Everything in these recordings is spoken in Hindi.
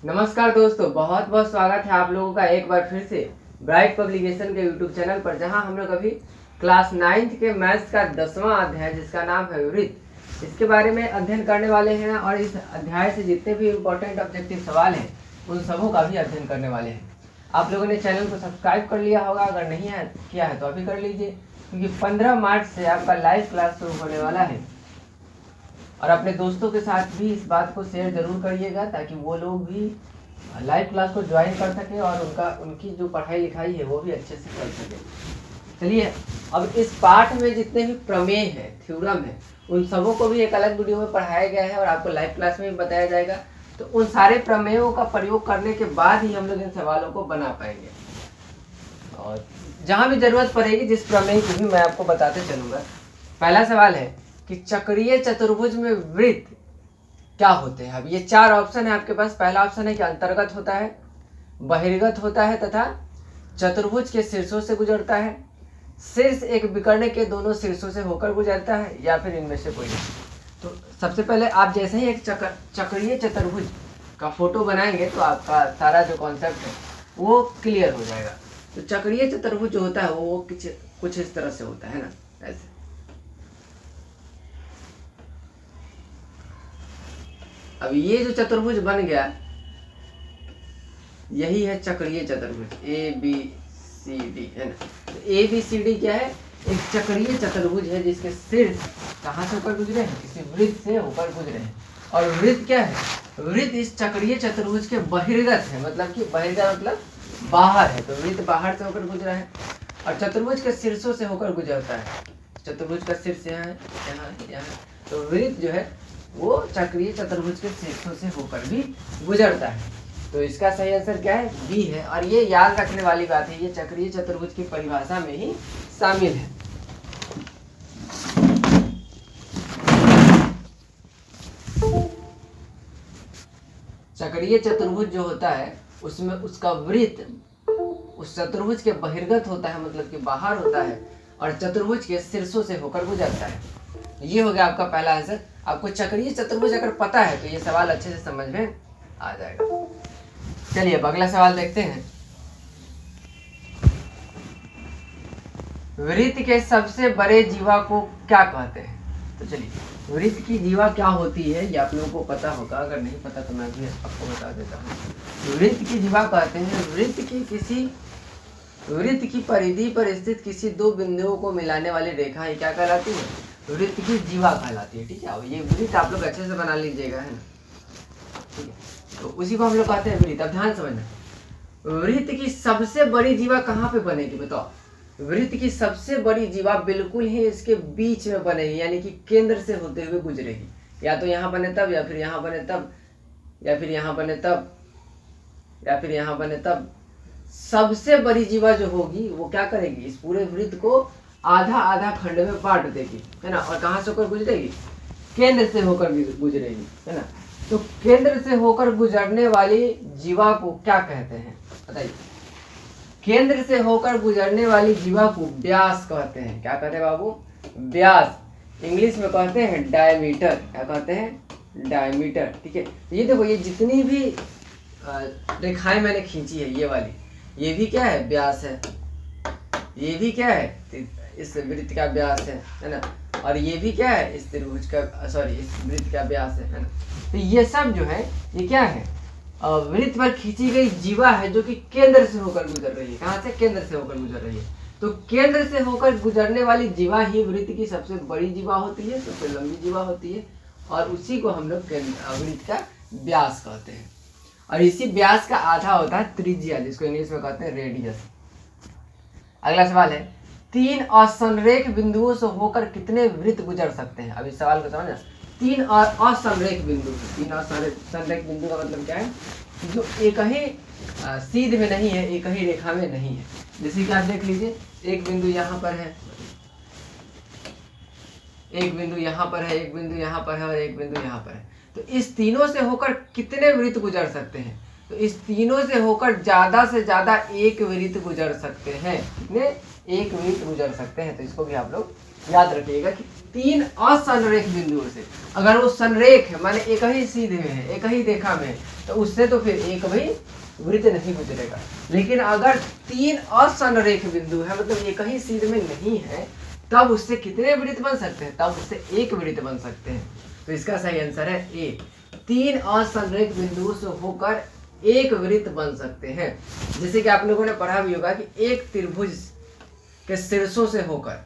नमस्कार दोस्तों, बहुत बहुत स्वागत है आप लोगों का एक बार फिर से ब्राइट पब्लिकेशन के यूट्यूब चैनल पर, जहां हम लोग अभी क्लास 9th के मैथ्स का 10वां अध्याय जिसका नाम है वृत्त, इसके बारे में अध्ययन करने वाले हैं। और इस अध्याय से जितने भी इम्पोर्टेंट ऑब्जेक्टिव सवाल हैं उन सबों का भी अध्ययन करने वाले हैं। आप लोगों ने चैनल को सब्सक्राइब कर लिया होगा, अगर नहीं है किया है तो अभी कर लीजिए, क्योंकि 15 मार्च से आपका लाइव क्लास शुरू होने वाला है। और अपने दोस्तों के साथ भी इस बात को शेयर जरूर करिएगा ताकि वो लोग भी लाइव क्लास को ज्वाइन कर सके और उनकी जो पढ़ाई लिखाई है वो भी अच्छे से कर सके। चलिए, अब इस पाठ में जितने भी प्रमेय हैं, थ्योरम है, उन सबों को भी एक अलग वीडियो में पढ़ाया गया है और आपको लाइव क्लास में भी बताया जाएगा। तो उन सारे प्रमेयों का प्रयोग करने के बाद ही हम लोग इन सवालों को बना पाएंगे। और जहाँ भी जरूरत पड़ेगी जिस प्रमेय की भी मैं आपको बताते चलूँगा। पहला सवाल है कि चक्रीय चतुर्भुज में वृत्त क्या होते हैं। अब ये 4 ऑप्शन है आपके पास। पहला ऑप्शन है कि अंतर्गत होता है, बहिर्गत होता है तथा चतुर्भुज के शीर्षों से गुजरता है, शीर्ष एक विकर्ण के दोनों शीर्षों से होकर गुजरता है, या फिर इनमें से कोई नहीं। तो सबसे पहले आप जैसे ही एक चक्रीय चतुर्भुज का फोटो बनाएंगे तो आपका सारा जो कॉन्सेप्ट है वो क्लियर हो जाएगा। तो चक्रीय चतुर्भुज जो होता है वो कुछ इस तरह से होता है ना, ऐसे। अब ये जो चतुर्भुज बन गया यही है चक्रीय चतुर्भुज, ABCD है ना। तो ABCD क्या है? एक चक्रीय चतुर्भुज है जिसके शीर्ष कहाँ से होकर गुजरे हैं? किसी वृत्त से होकर गुजरे हैं। और वृत्त क्या है? वृत्त इस चक्रीय चतुर्भुज के बहिर्गत है, मतलब कि बहिर्गत मतलब बाहर है। तो वृत्त बाहर से होकर गुजरा है और चतुर्भुज के शीर्षों से होकर गुजरता है। चतुर्भुज का शीर्ष यहाँ है, यहाँ यहाँ। तो वृत्त जो है वो चक्रीय चतुर्भुज के शीर्षों से होकर भी गुजरता है। तो इसका सही आंसर क्या है? बी है। और ये याद रखने वाली बात है, ये चक्रीय चतुर्भुज की परिभाषा में ही शामिल है। चक्रीय चतुर्भुज जो होता है उसमें उसका वृत्त उस चतुर्भुज के बहिर्गत होता है, मतलब कि बाहर होता है, और चतुर्भुज के शीर्षों से होकर गुजरता है। ये हो गया आपका पहला आंसर। आपको चक्रीय चतुर्भुज अगर पता है तो ये सवाल अच्छे से समझ में आ जाएगा। चलिए अब अगला सवाल देखते हैं। वृत्त के सबसे बड़े जीवा को क्या कहते हैं? तो चलिए, वृत्त की जीवा क्या होती है ये आप लोगों को पता होगा, अगर नहीं पता तो मैं भी आपको बता देता हूँ। वृत्त की जीवा कहते हैं वृत्त की परिधि पर स्थित किसी दो बिंदुओं को मिलाने वाली रेखा ही क्या कहलाती है? वृत्त की जीवा कहलाती है। ठीक है, अब ये वृत्त आप लोग अच्छे से बना लीजिएगा, है ना। ठीक है, तो उसी को हम लोग कहते हैं वृत्त। अब ध्यान समझना, वृत्त की सबसे बड़ी जीवा कहाँ पे बनेगी बताओ? वृत्त की सबसे बड़ी जीवा बिल्कुल ही इसके बीच में बनेगी, यानी कि केंद्र से होते हुए गुजरेगी। या तो यहाँ बने तब, या फिर यहाँ बने तब, या फिर यहाँ बने तब, या फिर यहाँ बने तब। सबसे बड़ी जीवा जो होगी वो क्या करेगी? इस पूरे वृत्त को आधा आधा खंड में बांट देगी, है ना। और कहाँ से होकर गुजरेगी? केंद्र से होकर गुजरेगी, है ना। तो केंद्र से होकर गुजरने वाली जीवा को क्या कहते हैं बताइए? केंद्र से होकर गुजरने वाली जीवा को व्यास कहते हैं। क्या कहते हैं बाबू? व्यास। इंग्लिश में कहते हैं डायमीटर। क्या कहते हैं? डायमीटर। ठीक है, ये देखो, ये जितनी भी रेखाएं मैंने खींची है, ये वाली, ये भी क्या है? व्यास है। ये भी क्या है? इस वृत्त का व्यास है ना। और ये भी क्या है? इस त्रिभुज का, इस वृत्त का व्यास है ना। तो ये सब जो है ये क्या है? वृत्त पर खींची गई जीवा है जो कि केंद्र से होकर गुजर रही है। कहाँ से? केंद्र से होकर गुजर रही है। तो केंद्र से होकर गुजरने वाली जीवा ही वृत्त की सबसे बड़ी जीवा होती है, सबसे लंबी जीवा होती है, और उसी को हम लोग वृत्त का व्यास कहते हैं। और इसी व्यास का आधा होता है त्रिज्या, जिसको इंग्लिश में कहते हैं रेडियस। अगला सवाल है, 3 असंरेख बिंदुओं से होकर कितने वृत्त गुजर सकते हैं? अब इस सवाल को समझना। 3 असंरेख बिंदु। 3 असंरेख बिंदु का मतलब क्या है? जो एक ही सीध में नहीं है, एक ही रेखा में नहीं है। जैसे कि आप देख लीजिए, एक बिंदु यहाँ पर है, एक बिंदु यहाँ पर है, एक बिंदु यहाँ पर है और एक बिंदु यहाँ पर है। तो इस तीनों से होकर कितने वृत्त गुजर सकते हैं? तो इस तीनों से होकर ज्यादा से ज्यादा एक वृत्त गुजर सकते हैं। कितने? एक वृत्त गुजर सकते हैं। तो इसको भी आप लोग याद रखिएगा कि तीन असंरेख बिंदुओं से, अगर वो संरेख है माने एक ही सीधे में है, एक ही रेखा में है, तो उससे तो फिर एक भी वृत्त नहीं गुजरेगा। लेकिन अगर तीन असंरेख बिंदु है मतलब एक ही सीध में नहीं है, तब उससे कितने वृत्त बन सकते हैं? तब उससे एक वृत्त बन सकते हैं। तो इसका सही आंसर है ए, तीन असंरेख बिंदुओं से होकर एक वृत्त बन सकते हैं। जैसे कि आप लोगों ने पढ़ा भी होगा कि एक त्रिभुज के शीर्षों से होकर,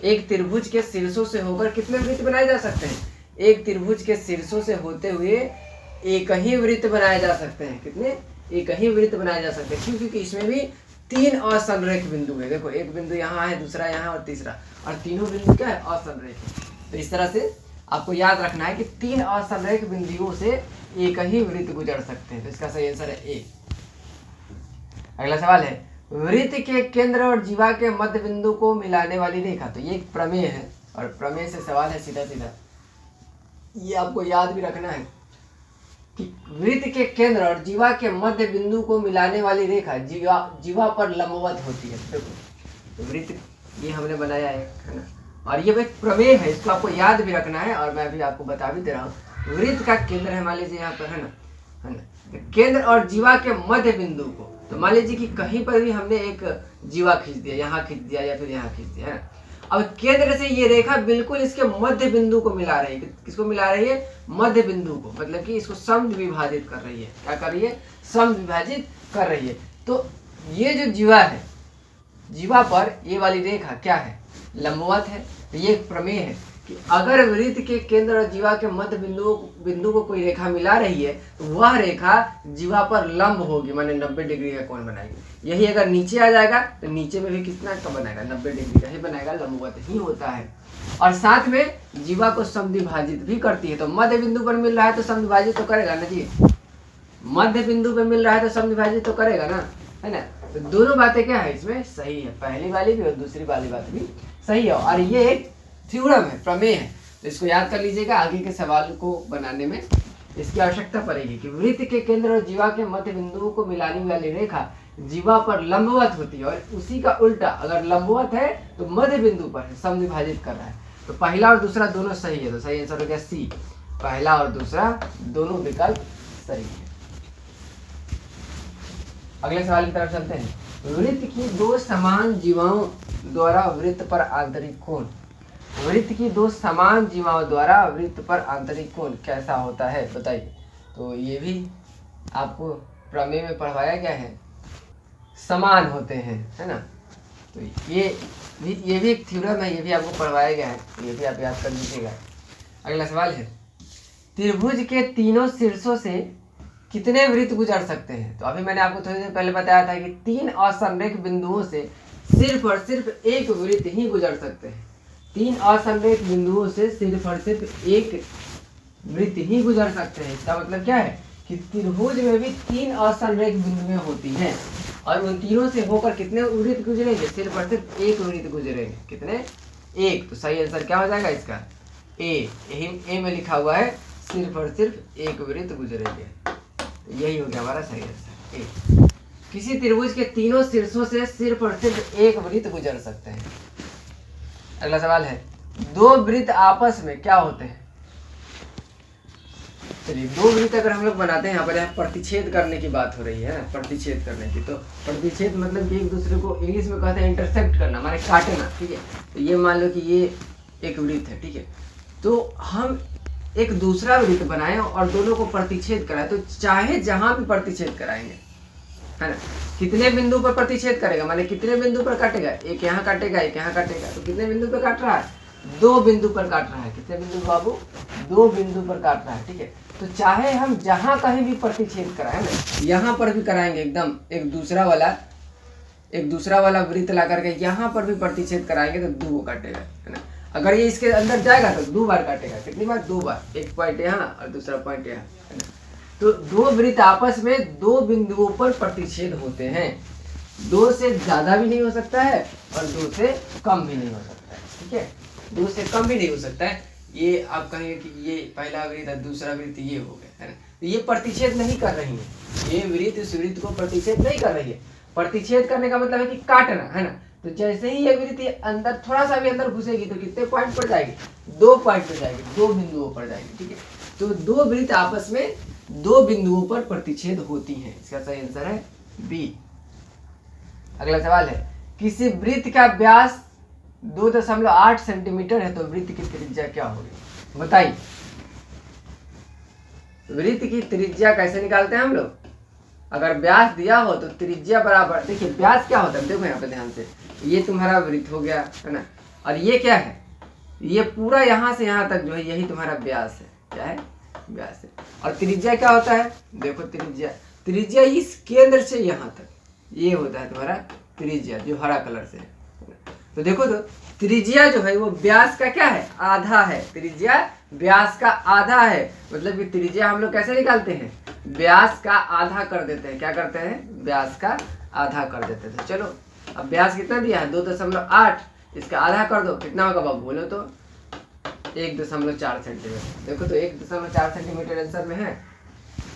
एक त्रिभुज के शीर्षों से होकर कितने वृत्त बनाए जा सकते हैं? एक त्रिभुज के शीर्षों से होते हुए एक ही वृत्त बनाए जा सकते हैं। कितने? एक ही वृत्त बनाए जा सकते हैं। क्यों? क्योंकि इसमें भी तीन असंरेख बिंदु है। देखो एक बिंदु यहाँ है, दूसरा यहाँ और तीसरा, और तीनों बिंदु क्या है? असंरेख। तो इस तरह से आपको याद रखना है कि तीन असंरेख बिंदुओं से एक ही वृत्त गुजर सकते हैं। तो इसका सही आंसर है ए। अगला सवाल है, वृत्त के केंद्र और जीवा के मध्य बिंदु को मिलाने वाली रेखा। तो ये एक प्रमेय है और प्रमेय से सवाल है सीधा सीधा, ये आपको याद भी रखना है कि वृत्त के केंद्र और जीवा के मध्य बिंदु को मिलाने वाली रेखा जीवा पर लंबवत होती है। देखो तो वृत्त ये हमने बनाया है ना, और ये एक प्रमेय है, इसको आपको याद भी रखना है। और मैं अभी आपको बता भी दे रहा हूँ, वृत्त का केंद्र है मान लीजिए यहाँ पर है ना, केंद्र और जीवा के मध्य बिंदु को, तो मान लीजिए कि कहीं पर भी हमने एक जीवा खींच दिया, यहाँ खींच दिया या फिर यहाँ खींच दिया है ना। अब केंद्र से ये रेखा बिल्कुल इसके मध्य बिंदु को मिला रही है। किसको मिला रही है? मध्य बिंदु को, मतलब कि इसको समद्विभाजित कर रही है। क्या कर रही है? समद्विभाजित कर रही है। तो ये जो जीवा है, जीवा पर ये वाली रेखा क्या है? लंबवत है। तो ये एक प्रमेय है कि अगर वृत्त के केंद्र और जीवा के मध्य बिंदु को कोई रेखा मिला रही है, तो वह रेखा जीवा पर लंब होगी, माने 90 डिग्री का कोण बनाएगी। यही अगर नीचे आ जाएगा तो नीचे में भी कितना का बनाएगा? 90 डिग्री का ही बनाएगा, लंबवत ही होता है। और साथ में जीवा को समद्विभाजित भी करती है। तो मध्य बिंदु पर मिल रहा है तो समद्विभाजित तो करेगा ना जी, मध्य बिंदु पर मिल रहा है तो समद्विभाजित तो करेगा ना, है ना। तो दोनों बातें क्या है इसमें? सही है, पहली वाली भी और दूसरी वाली बात भी सही है। और ये एक थ्योरम है, प्रमेय है। तो इसको याद कर लीजिएगा, आगे के सवाल को बनाने में इसकी आवश्यकता पड़ेगी कि वृत्त के केंद्र और जीवा के मध्य बिंदुओं को मिलाने वाली रेखा जीवा पर लंबवत होती है, और उसी का उल्टा अगर लंबवत है तो मध्य बिंदु पर समद्विभाजित कर रहा है। तो पहला और दूसरा दोनों सही है। तो सही आंसर हो गया सी, पहला और दूसरा दोनों विकल्प सही है। अगले सवाल की तरफ चलते हैं। वृत्त की दो समान जीवाओं द्वारा वृत्त पर आंतरिक कोण। वृत्त की दो समान जीवाओं द्वारा वृत्त पर आंतरिक कोण कैसा होता है बताइए। तो ये भी आपको प्रमेय में पढ़वाया गया है, समान होते हैं, है ना। तो ये भी एक थ्योरम है, ये भी आपको पढ़वाया गया है, ये भी आप याद कर लीजिएगा। अगला सवाल है, त्रिभुज के तीनों शीर्षों से कितने वृत्त गुजर सकते हैं। तो अभी मैंने आपको थोड़ी देर पहले बताया था कि तीन असंरेख बिंदुओं से सिर्फ और सिर्फ एक वृत्त ही गुजर सकते हैं। तीन असंरेख बिंदुओं से सिर्फ और सिर्फ एक वृत्त ही गुजर सकते हैं। इसका मतलब क्या है कि त्रिभुज में भी तीन असंरेख बिंदुएं होती हैं, और उन तीनों से होकर कितने वृत्त गुजरेंगे? सिर्फ और सिर्फ एक वृत्त गुजरेंगे। कितने? एक। तो सही आंसर क्या हो जाएगा इसका? ए। यही ए में लिखा हुआ है, सिर्फ और सिर्फ एक वृत्त गुजरेंगे। यही हो गया हमारा सही आंसर ए। किसी त्रिभुज के तीनों शीर्षों से सिर्फ और सिर्फ एक वृत्त गुजर सकते हैं। अगला सवाल है, दो वृत्त आपस में क्या होते हैं। चलिए, दो वृत्त अगर हम लोग बनाते हैं, यहाँ पर प्रतिच्छेद करने की बात हो रही है ना, प्रतिच्छेद करने की। तो प्रतिच्छेद मतलब कि एक दूसरे को इंग्लिश में कहते हैं इंटरसेक्ट करना, माने काटना, ठीक है। तो ये मान लो कि ये एक वृत्त है, ठीक है। तो हम एक दूसरा वृत्त बनाएं और दोनों को प्रतिच्छेद कराएं, तो चाहे जहां भी प्रतिच्छेद कराएंगे, है ना, कितने बिंदु पर प्रतिच्छेद करेगा, माने कितने बिंदु पर काटेगा? एक यहाँ काटेगा, एक यहाँ काटेगा। तो कितने बिंदु पर काट रहा है? दो बिंदु पर काट रहा है। कितने बिंदु बाबू? दो बिंदु पर काट रहा है, ठीक है। तो चाहे हम जहां कहीं भी प्रतिच्छेद कराएं ना, यहाँ पर भी कराएंगे, एकदम एक दूसरा वाला वृत्त ला करके यहाँ पर भी प्रतिच्छेद कराएंगे तो दो काटेगा, है ना। अगर ये इसके अंदर जाएगा तो दो बार काटेगा। कितनी बार? दो बार। एक पॉइंट यहाँ और दूसरा पॉइंट यहाँ, है ना। तो दो वृत्त आपस में दो बिंदुओं पर प्रतिच्छेद होते हैं। दो से ज्यादा भी नहीं हो सकता है और दो से कम भी नहीं हो सकता है, ठीक है। दो से कम भी नहीं हो सकता है। ये आप कहेंगे कि ये पहला वृत्त है, दूसरा वृत्त ये हो गया, है ना। तो ये प्रतिच्छेद नहीं कर रही है, ये वृत्त इस वृत्त को प्रतिच्छेद नहीं कर रही है। प्रतिच्छेद करने का मतलब है कि काटना, है ना। तो जैसे ही ये वृत्त अंदर थोड़ा सा भी अंदर घुसेगी तो कितने पॉइंट पर जाएगी, 2 पॉइंट पर जाएगी, 2 बिंदुओं पर जाएगी। ठीक है, तो 2 वृत्त आपस में 2 बिंदुओं पर प्रतिच्छेद होती हैं। इसका सही आंसर है बी। अगला सवाल है, किसी वृत्त का व्यास 2.8 सेंटीमीटर है तो वृत्त की त्रिज्या क्या होगी? बताइए। वृत्त की त्रिज्या कैसे निकालते हैं हम लोग? अगर व्यास दिया हो तो त्रिज्या बराबर, देखिए व्यास क्या होता है, देखो यहाँ पे ध्यान से, ये तुम्हारा वृत्त हो गया है ना, और ये क्या है, ये पूरा यहाँ से यहाँ तक जो है यही तुम्हारा व्यास है। क्या है? व्यास है। और त्रिज्या क्या होता है? देखो त्रिज्या इस केंद्र से यहाँ तक, ये होता है तुम्हारा त्रिज्या, जो हरा कलर से है। तो देखो तो त्रिज्या जो है वो व्यास का क्या है? आधा है। त्रिज्या व्यास का आधा है, मतलब कि त्रिज्या हम लोग कैसे निकालते हैं? व्यास का आधा कर देते हैं। क्या करते हैं? व्यास का आधा कर देते थे। चलो अब व्यास कितना दिया है? 2.8, इसका आधा कर दो, कितना होगा बाबू बोलो तो? 1.4 सेंटीमीटर। देखो तो 1.4 सेंटीमीटर आंसर में है।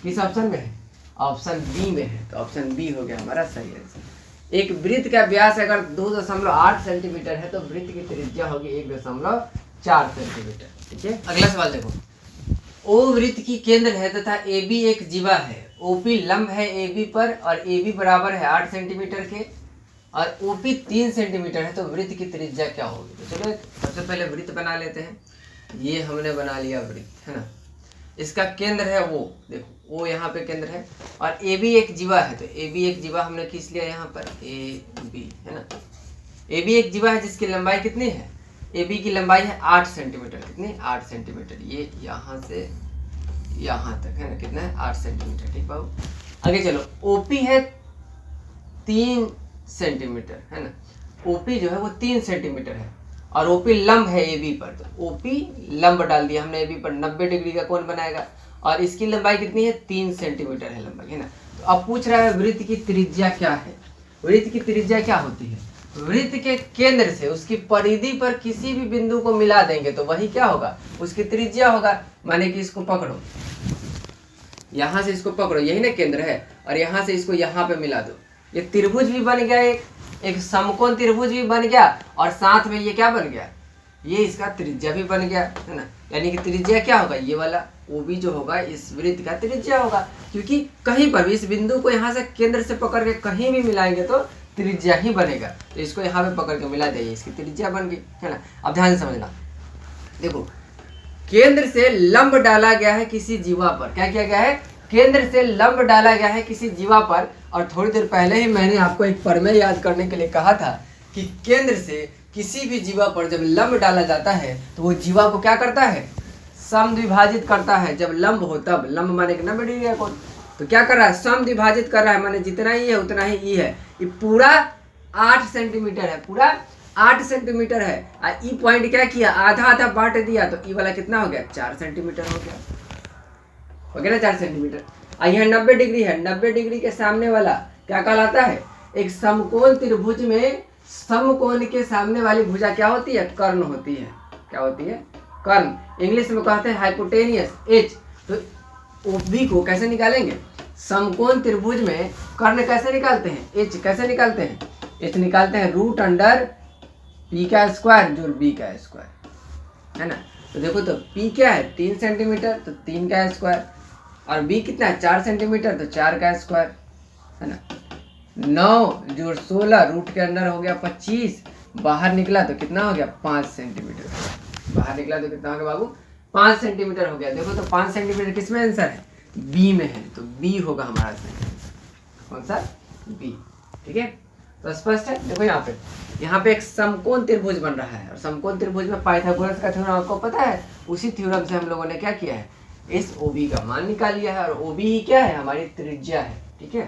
किस ऑप्शन में है? ऑप्शन बी में है। तो ऑप्शन बी हो गया हमारा सही आंसर। एक वृत्त का व्यास अगर 2.8 सेंटीमीटर है तो वृत्त की त्रिज्या होगी 1.4 सेंटीमीटर। ठीक है, अगला सवाल देखो। ओ वृत्त की केंद्र है तथा ए बी एक जीवा है, ओपी लंब है ए बी पर और ए बी बराबर है 8 सेंटीमीटर के और ओपी 3 सेंटीमीटर है तो वृत्त की त्रिज्या क्या होगी? तो चलो सबसे पहले वृत्त बना लेते हैं। ये हमने बना लिया वृत्त, है ना। इसका केंद्र है वो, देखो वो यहाँ पे केंद्र है और ए बी एक जीवा है, तो ए बी एक जीवा हमने खींच लिया यहाँ पर, ए बी है ना। ए बी एक जीवा है जिसकी लंबाई कितनी है? ए बी की लंबाई है 8 सेंटीमीटर। कितनी? 8 सेंटीमीटर। ये यहाँ से यहाँ तक है ना, कितना है? 8 सेंटीमीटर। ठीक बाबू, आगे चलो। ओपी है 3 सेंटीमीटर, है ना। ओपी जो है वो 3 सेंटीमीटर है और ओपी लंब है ए बी पर, तो ओपी लंब डाल दिया हमने ए बी पर। 90 डिग्री का कोण बनाएगा और इसकी लंबाई कितनी है? 3 सेंटीमीटर है लंबाई, है ना। तो अब पूछ रहा है वृत्त की त्रिज्या क्या है? वृत्त की त्रिज्या क्या होती है? वृत्त के केंद्र से उसकी परिधि पर किसी भी बिंदु को मिला देंगे तो वही क्या होगा? उसकी त्रिज्या होगा। माने कि इसको पकड़ो, यहाँ से इसको पकड़ो, यही ना केंद्र है, और यहाँ से इसको यहाँ पे मिला दो, ये त्रिभुज भी बन गया, एक समकोण त्रिभुज भी बन गया और साथ में ये क्या बन गया? ये इसका त्रिज्या भी बन गया, है ना। यानी कि त्रिज्या क्या होगा? ये वाला वो भी जो होगा इस वृत्त का त्रिज्या होगा, क्योंकि कहीं पर भी इस बिंदु को यहाँ से केंद्र से पकड़ के कहीं भी मिलाएंगे तो त्रिज्या ही बनेगा। तो इसको यहाँ पे पकड़ के मिला देंगे, इसकी त्रिज्या बन गई, है ना। अब ध्यान से समझना, देखो केंद्र से लंब डाला गया है किसी जीवा पर। क्या किया गया है? केंद्र से लंब डाला गया है किसी जीवा पर। और थोड़ी देर पहले ही मैंने आपको एक प्रमेय याद करने के लिए कहा था कि केंद्र से किसी भी जीवा पर जब लंब डाला जाता है तो वो जीवा को क्या करता है? समद्विभाजित करता है। जब लंब हो तब, लंब माने कि 90 डिग्री का कोण, तो क्या कर रहा है? समद्विभाजित कर रहा है, माने जितना ही है उतना ही ई है। ये पूरा 8 सेंटीमीटर है, पूरा 8 सेंटीमीटर है। ई पॉइंट क्या किया? आधा आधा बांट दिया, तो ई वाला कितना हो गया? 4 सेंटीमीटर हो गया, हो गया ना 4 सेंटीमीटर। यहाँ 90 डिग्री है, 90 डिग्री के सामने वाला क्या कहलाता है? एक समकोण त्रिभुज में समकोण के सामने वाली भुजा क्या होती है? कर्ण होती है। क्या होती है? कर्ण। इंग्लिश में कहते हैं हाइपोटेनियस, एच। तो ओबी को कैसे निकालेंगे? समकोण त्रिभुज में कर्ण कैसे निकालते हैं? एच कैसे निकालते हैं? एच निकालते हैं √अंडर पी का स्क्वायर जोड़ बी का स्क्वायर, है ना। तो देखो तो पी क्या है? 3 सेंटीमीटर, तो 3 का स्क्वायर, और बी कितना है? 4 सेंटीमीटर, तो 4 का स्क्वायर, है ना। 9 जोड़ 16 रूट के अंदर हो गया 25, बाहर निकला तो कितना हो गया? 5 सेंटीमीटर। बाहर निकला तो कितना हो गया बाबू? 5 सेंटीमीटर हो गया। देखो तो 5 सेंटीमीटर किस में आंसर है? बी में है, तो बी होगा हमारा सही। कौन सा? बी। ठीक है, तो स्पष्ट है। देखो यहाँ पे एक समकोण त्रिभुज बन रहा है और समकोण त्रिभुज में पाइथागोरस का थ्योरम आपको पता है। उसी थ्योरम से हम लोगों ने क्या किया है? इस OB का मान निकाल लिया है और OB ही क्या है? हमारी त्रिज्या है। ठीक है,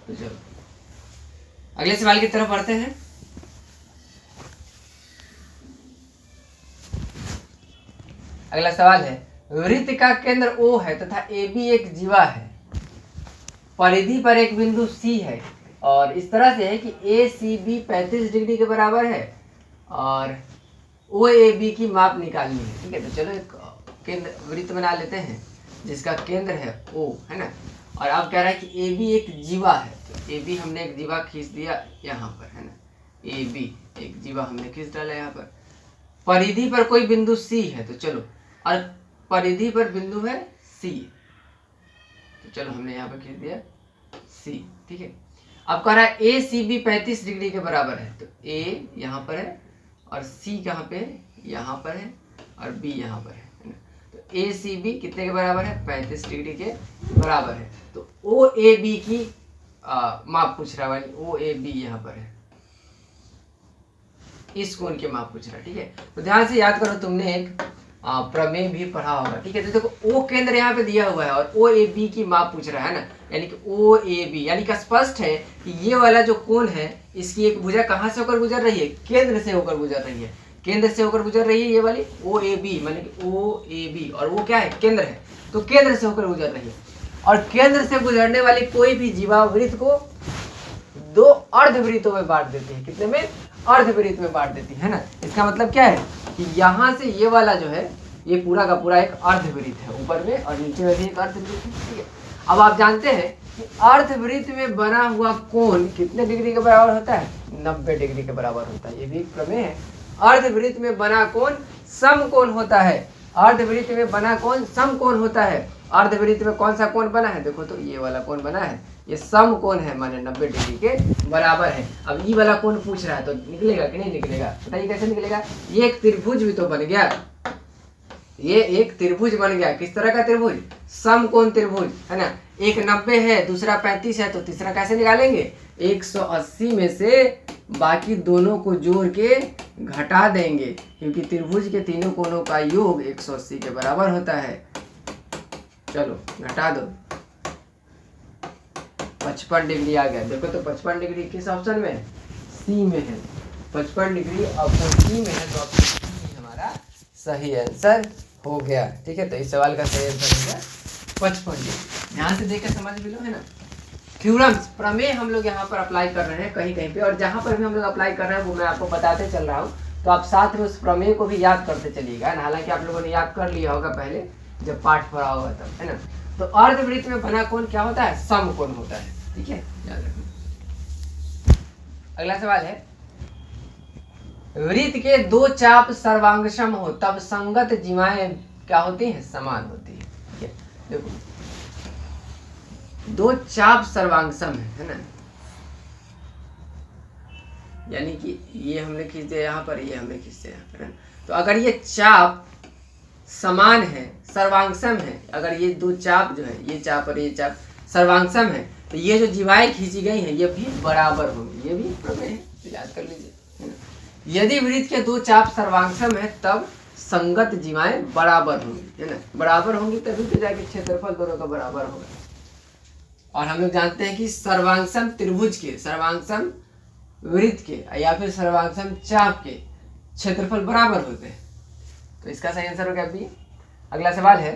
तो चलो अगले सवाल की तरफ बढ़ते हैं। अगला सवाल है, वृत्त का केंद्र O है तथा AB एक जीवा है, परिधि पर एक बिंदु C है और इस तरह से है कि ACB 35 डिग्री के बराबर है और OAB की माप निकालनी है। ठीक है, तो चलो एक केंद्र वृत्त बना लेते हैं जिसका केंद्र है O, है ना। और अब कह रहा है कि AB एक जीवा है, तो AB हमने एक जीवा खींच दिया यहाँ पर, है ना। ए बी, एक जीवा हमने खींच डाला यहाँ पर। परिधि पर कोई बिंदु सी है, तो चलो, और परिधि पर बिंदु है सी, तो चलो हमने यहाँ पर खींच दिया सी, ठीक है। अब कह रहा है ए सी बी 35 डिग्री के बराबर है, तो ए यहाँ पर है और सी कहाँ पे है, यहाँ पर है, और बी यहाँ पर है ना। तो ए सी बी कितने के बराबर है, 35 डिग्री के बराबर है। तो ओ ए बी की माप पूछ रहा है, ओ ए बी यहाँ पर है, इस कोण के माप पूछ रहा है, ठीक है। तो ध्यान से याद करो, तुमने एक प्रमेय भी पढ़ा होगा, ठीक है। तो देखो ओ केंद्र यहाँ पे दिया हुआ है और ओ ए बी की माप पूछ रहा है ना, यानी कि ओ ए बी, यानी कि स्पष्ट है कि ये वाला जो कोण है इसकी एक भुजा कहाँ से होकर गुजर रही है, केंद्र से होकर गुजर रही है, केंद्र से होकर गुजर रही है ये वाली ओ ए बी, माने कि ओ ए बी, और वो क्या है, केंद्र है, तो केंद्र से होकर गुजर रही है। और केंद्र से गुजरने वाली कोई भी जीवावृत्त को दो अर्धवृत्तों में बांट देती है, कितने में, अर्धवृत्त में बांट देती है ना। इसका मतलब क्या है कि यहाँ से ये वाला जो है ये पूरा का पूरा एक अर्धवृत्त है, ऊपर में और नीचे में भी एक अर्धवृत्त है, ठीक है। अब आप जानते हैं कि अर्धवृत्त में बना हुआ कोण कितने डिग्री के बराबर होता है, 90 डिग्री के बराबर होता है, ये भी एक प्रमेय है। अर्धवृत्त में बना कोण समकोण होता है, अर्धवृत्त में बना कोण समकोण होता है। अर्धवृत्त में कौन सा कोण बना है, देखो तो ये वाला कोण बना है, ये समकोण है, माने 90 डिग्री के बराबर है। अब ये वाला कोण पूछ रहा है, तो निकलेगा कि नहीं निकलेगा, बताइए कैसे निकलेगा। ये एक त्रिभुज भी तो बन गया, ये एक त्रिभुज बन गया, किस तरह का त्रिभुज, समकोण त्रिभुज, है ना। एक 90 है, दूसरा 35 है, तो तीसरा कैसे निकालेंगे, 180 में से बाकी दोनों को जोड़ के घटा देंगे, क्योंकि त्रिभुज के तीनों कोणों का योग 180 के बराबर होता है। चलो घटा दो, 55 डिग्री आ गया। देखो तो 55 डिग्री किस ऑप्शन में है, सी में है, 55 डिग्री ऑप्शन सी में है, तो ऑप्शन सी हमारा सही आंसर हो गया, ठीक है। तो इस सवाल का सही आंसर हो गया 55 डिग्री। ध्यान से देखकर समझ भी लो, है ना। थ्योरम्स, प्रमेय हम लोग यहाँ पर अप्लाई कर रहे हैं कहीं कहीं पे, और जहाँ पर भी हम लोग अप्लाई कर रहे हैं वो मैं आपको बताते चल रहा हूँ, तो आप साथ में उस प्रमेय को भी याद करते चलिएगा, है ना। हालांकि आप लोगों ने याद कर लिया होगा पहले जब पाठ पढ़ा होगा तब, है ना। तो अर्धवृत्त में बना कोण क्या होता है, समकोण होता है, ठीक है, याद रखना। अगला सवाल है, वृत्त के दो चाप सर्वांगसम हो तब संगत जीवाएं क्या होती हैं, समान होती है, ठीक है। देखो दो चाप सर्वांगसम है ना, यानी कि ये हमने खींच दिया यहाँ पर, ये हमने खींच दिया यहाँ पर, तो अगर ये चाप समान है, सर्वांगसम है, अगर ये दो चाप जो है, ये चाप और ये चाप सर्वांगसम है, तो ये जो जीवाएं खींची गई हैं ये भी बराबर होंगी, ये भी प्रमेय है, तो याद कर लीजिए, है ना। यदि वृत्त के दो चाप सर्वांगसम है तब संगत जीवाएं बराबर होंगी, है ना, बराबर होंगी तभी तो जाके क्षेत्रफल दोनों का बराबर होगा। और हम लोग जानते हैं कि सर्वांगसम त्रिभुज के, सर्वांगसम वृत्त के या फिर सर्वांगसम चाप के क्षेत्रफल बराबर होते हैं, तो इसका सही आंसर हो गया बी। अगला सवाल है,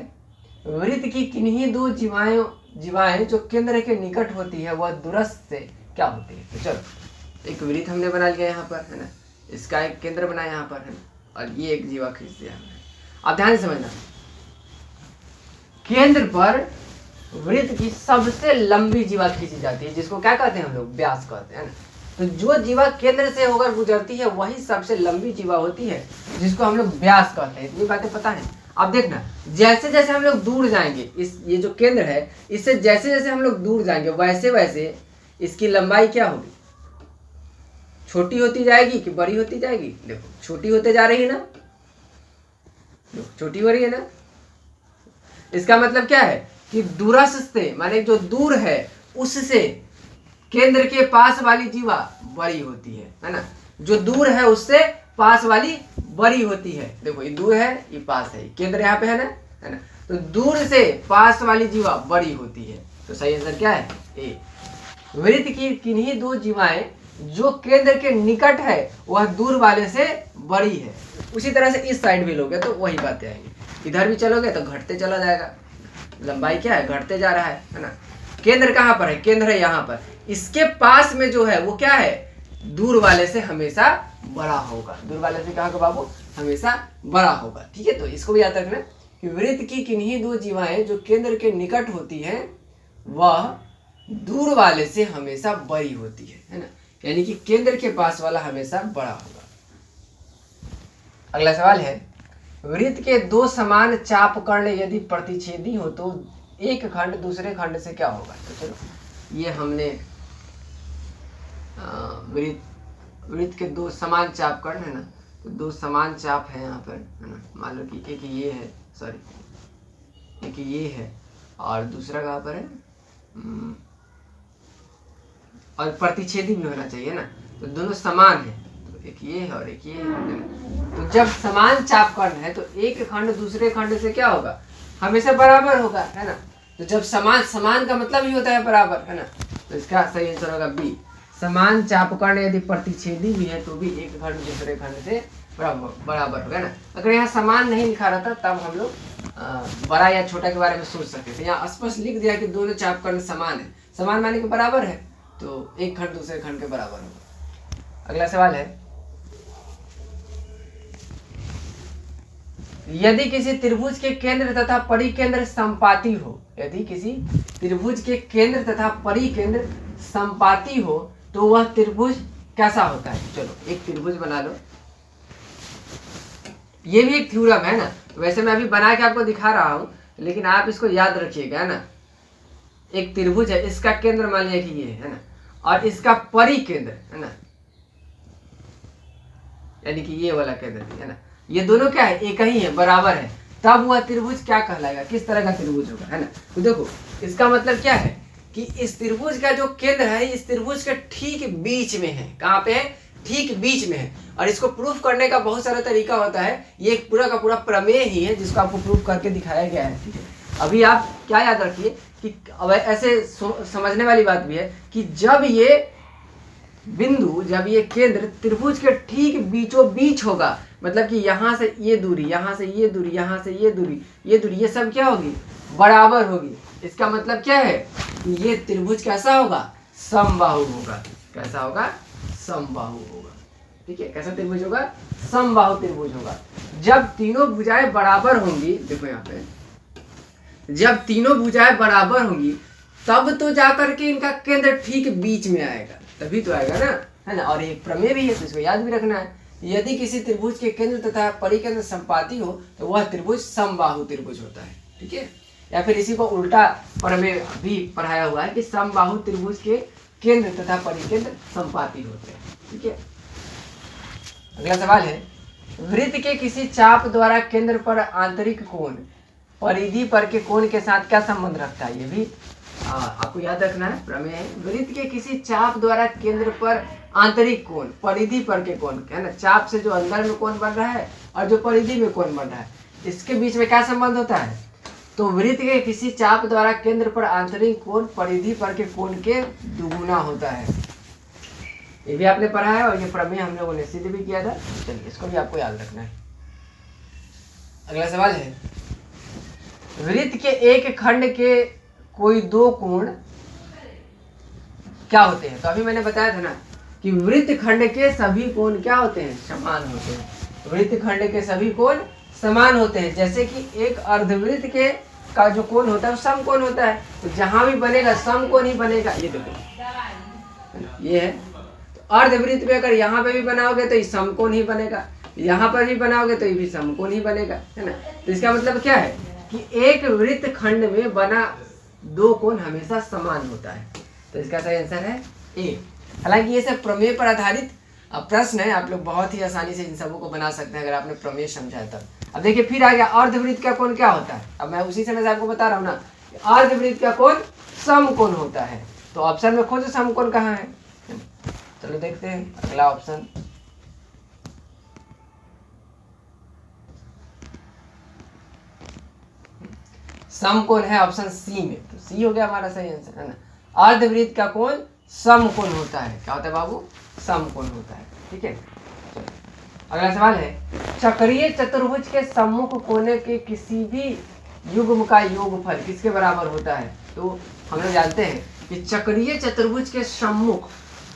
वृत्त की किन्हीं दो जीवाएं जो केंद्र के निकट होती है वह दूरस्थ से क्या होती है। तो चलो एक वृत्त हमने बना लिया यहाँ पर, है ना, इसका एक केंद्र बनाया यहाँ पर, है ना, और ये एक जीवा खींच दिया हमने। अब ध्यान से समझना, केंद्र पर वृत्त की सबसे लंबी जीवा खींची जाती है, जिसको क्या कहते हैं हम लोग, व्यास कहते हैं ना। तो जो जीवा केंद्र से होकर गुजरती है वही सबसे लंबी जीवा होती है, जिसको हम लोग व्यास कहते हैं। इतनी बातें पता है। अब देखना, जैसे जैसे हम लोग दूर जाएंगे, इस ये जो केंद्र है इससे जैसे जैसे हम लोग दूर जाएंगे वैसे वैसे इसकी लंबाई क्या होगी, छोटी होती जाएगी कि बड़ी होती जाएगी। देखो छोटी होते जा रही है ना, छोटी हो रही है ना। इसका मतलब क्या है कि दूरस्थ से, माने जो दूर है उससे केंद्र के पास वाली जीवा बड़ी होती है ना। जो दूर है उससे पास वाली बड़ी होती है। देखो ये दूर है, ये पास है, केंद्र यहाँ पे है ना। तो दूर से पास वाली जीवा बड़ी होती है, तो सही आंसर क्या है, ए। वृत्त की किन्हीं दो जीवाएं जो केंद्र के निकट है वह दूर वाले से बड़ी है। उसी तरह से इस साइड भी लोगे तो वही बातें आएंगी। इधर भी चलोगे तो घटते चला जाएगा, लंबाई क्या है, घटते जा रहा है ना। केंद्र कहाँ पर है, केंद्र है यहाँ पर, इसके पास में जो है वो क्या है, दूर वाले से हमेशा बड़ा होगा। दूर वाले से कहाँ का बाबू, हमेशा बड़ा होगा, ठीक है। तो इसको भी याद रखना कि वृत्त की किन्हीं दो जीवाएं जो केंद्र के निकट होती हैं वह दूर वाले से हमेशा बड़ी होती है ना। यानी कि केंद्र के पास वाला हमेशा बड़ा होगा। अगला सवाल है, वृत्त के दो समान चाप कर्ण यदि प्रतिच्छेदी हो तो एक खंड दूसरे खंड से क्या होगा। तो चलो ये हमने वृत्त के दो समान चाप कर्ण है ना, तो दो समान चाप है यहाँ पर है ना, मान लो कि एक ये है, सॉरी एक ये है और दूसरा कहाँ पर है, और प्रतिच्छेदी भी होना चाहिए ना, तो दोनों समान है, तो एक ये है और एक ये है। तो जब समान चाप कर्ण है तो एक खंड दूसरे खंड से क्या होगा, हमेशा बराबर होगा, है ना। तो जब समान, समान का मतलब ही होता है बराबर, है ना, तो इसका सही आंसर होगा बी, समान चाप कर्ण यदि प्रतिच्छेदी भी है तो भी एक खंड दूसरे खंड से बराबर होगा ना। अगर यहाँ समान नहीं लिखा रहता तब हम लोग बड़ा या छोटा के बारे में सोच सकते थे। यहाँ स्पष्ट लिख दिया कि दोनों चाप कर्ण समान है, समान माने कि बराबर है, तो एक खंड दूसरे खंड के बराबर होगा। अगला सवाल है, यदि किसी त्रिभुज के केंद्र तथा परिकेंद्र संपाती हो, यदि किसी त्रिभुज के केंद्र तथा परिकेंद्र संपाती हो तो वह त्रिभुज कैसा होता है। चलो एक त्रिभुज बना लो, ये भी एक थ्योरम है ना, वैसे मैं अभी बना के आपको दिखा रहा हूं लेकिन आप इसको याद रखिएगा, है ना। एक त्रिभुज है, इसका केंद्र मान लिया कि ये है ना, और इसका परिकेंद्र है ना, यानी कि ये वाला केंद्र है ना, ये दोनों क्या है, एक ही है, बराबर है, तब वह त्रिभुज क्या कहलाएगा, किस तरह का त्रिभुज होगा, है ना। तो देखो इसका मतलब क्या है कि इस त्रिभुज का जो केंद्र है इस त्रिभुज के ठीक बीच में है। कहाँ पे है, ठीक बीच में है। और इसको प्रूफ करने का बहुत सारा तरीका होता है, ये एक पूरा का पूरा प्रमेय ही है जिसको आपको प्रूफ करके दिखाया गया है, ठीक है। अभी आप क्या याद रखिए कि अब ऐसे समझने वाली बात भी है कि जब ये बिंदु, जब ये केंद्र त्रिभुज के ठीक बीचों बीच होगा, मतलब कि यहाँ से ये दूरी, यहाँ से ये दूरी, यहाँ से ये दूरी, ये सब क्या होगी, बराबर होगी। इसका मतलब क्या है कि ये त्रिभुज कैसा होगा, समबाहु होगा। कैसा होगा, समबाहु होगा, ठीक है। कैसा त्रिभुज होगा, समबाहु त्रिभुज होगा। जब तीनों भुजाएं बराबर होंगी, देखो यहाँ पे, जब तीनों भुजाएं बराबर होंगी तब तो जाकर के इनका केंद्र ठीक बीच में आएगा, तभी तो आएगा ना, है ना। और एक प्रमेय भी है तो इसको याद भी रखना है, यदि किसी त्रिभुज के केंद्र तथा परिकेंद्र संपाती हो तो वह त्रिभुज समबाहु त्रिभुज होता है, ठीक है। या फिर इसी को उल्टा प्रमेय भी पढ़ाया हुआ है कि समबाहु त्रिभुज के केंद्र तथा परिकेंद्र संपाती होते हैं, ठीक है। अगला सवाल है, वृत्त के किसी चाप द्वारा केंद्र पर आंतरिक कोण परिधि पर के कोण के साथ क्या संबंध रखता है, ये भी आपको याद रखना है, प्रमेय है। वृत्त के किसी चाप द्वारा केंद्र पर आंतरिक कोण परिधि पर के कोण, है ना, चाप से जो अंदर में कोण बन रहा है और जो परिधि में कोण बन रहा है, इसके बीच में क्या संबंध होता है। तो वृत्त के किसी चाप द्वारा केंद्र पर आंतरिक कोण परिधि पर के कोण के दुगुना होता है, ये भी आपने पढ़ा है और ये प्रमेय हम लोगों ने सिद्ध भी किया था। चलिए इसको भी आपको याद रखना है। अगला सवाल है, वृत्त के एक खंड के कोई दो कोण क्या होते हैं। तो अभी मैंने बताया था ना कि वृत्त खंड के सभी कोण क्या होते हैं, समान होते हैं। वृत्त खंड के सभी कोण समान होते हैं, जैसे कि एक अर्धवृत्त के का जो कोण होता है वो समकोण होता है, तो जहां भी बनेगा समकोण ही बनेगा। ये देखो ये है, तो अर्धवृत्त में अगर यहाँ पे भी बनाओगे तो ये समकोण ही बनेगा, यहाँ पर भी बनाओगे तो ये भी समकोण ही बनेगा, है ना। तो इसका मतलब क्या है कि एक वृत्त खंड में बना दो कोण हमेशा समान होता है, तो इसका सही आंसर है ए। हालांकि ये सब प्रमेय पर आधारित प्रश्न है, आप लोग बहुत ही आसानी से इन सबों को बना सकते हैं अगर आपने प्रमेय समझा तब। अब देखिए फिर आ गया अर्धवृत्त का कोण क्या होता है। अब मैं उसी समय से आपको बता रहा हूँ ना, अर्धवृत्त का कोण समकोण होता है। तो ऑप्शन में खोजो समकोण कहाँ है, चलो देखते हैं अगला ऑप्शन। समकोण है ऑप्शन सी में, तो सी हो गया हमारा सही आंसर, है ना। अर्धवृत्त का कोण समकोण होता है। क्या होता है बाबू, समकोण होता है, ठीक है। अगला सवाल है, चक्रीय चतुर्भुज के सम्मुख कोने के किसी भी युग्म का योगफल किसके बराबर होता है। तो हम लोग जानते हैं कि चक्रीय चतुर्भुज के सम्मुख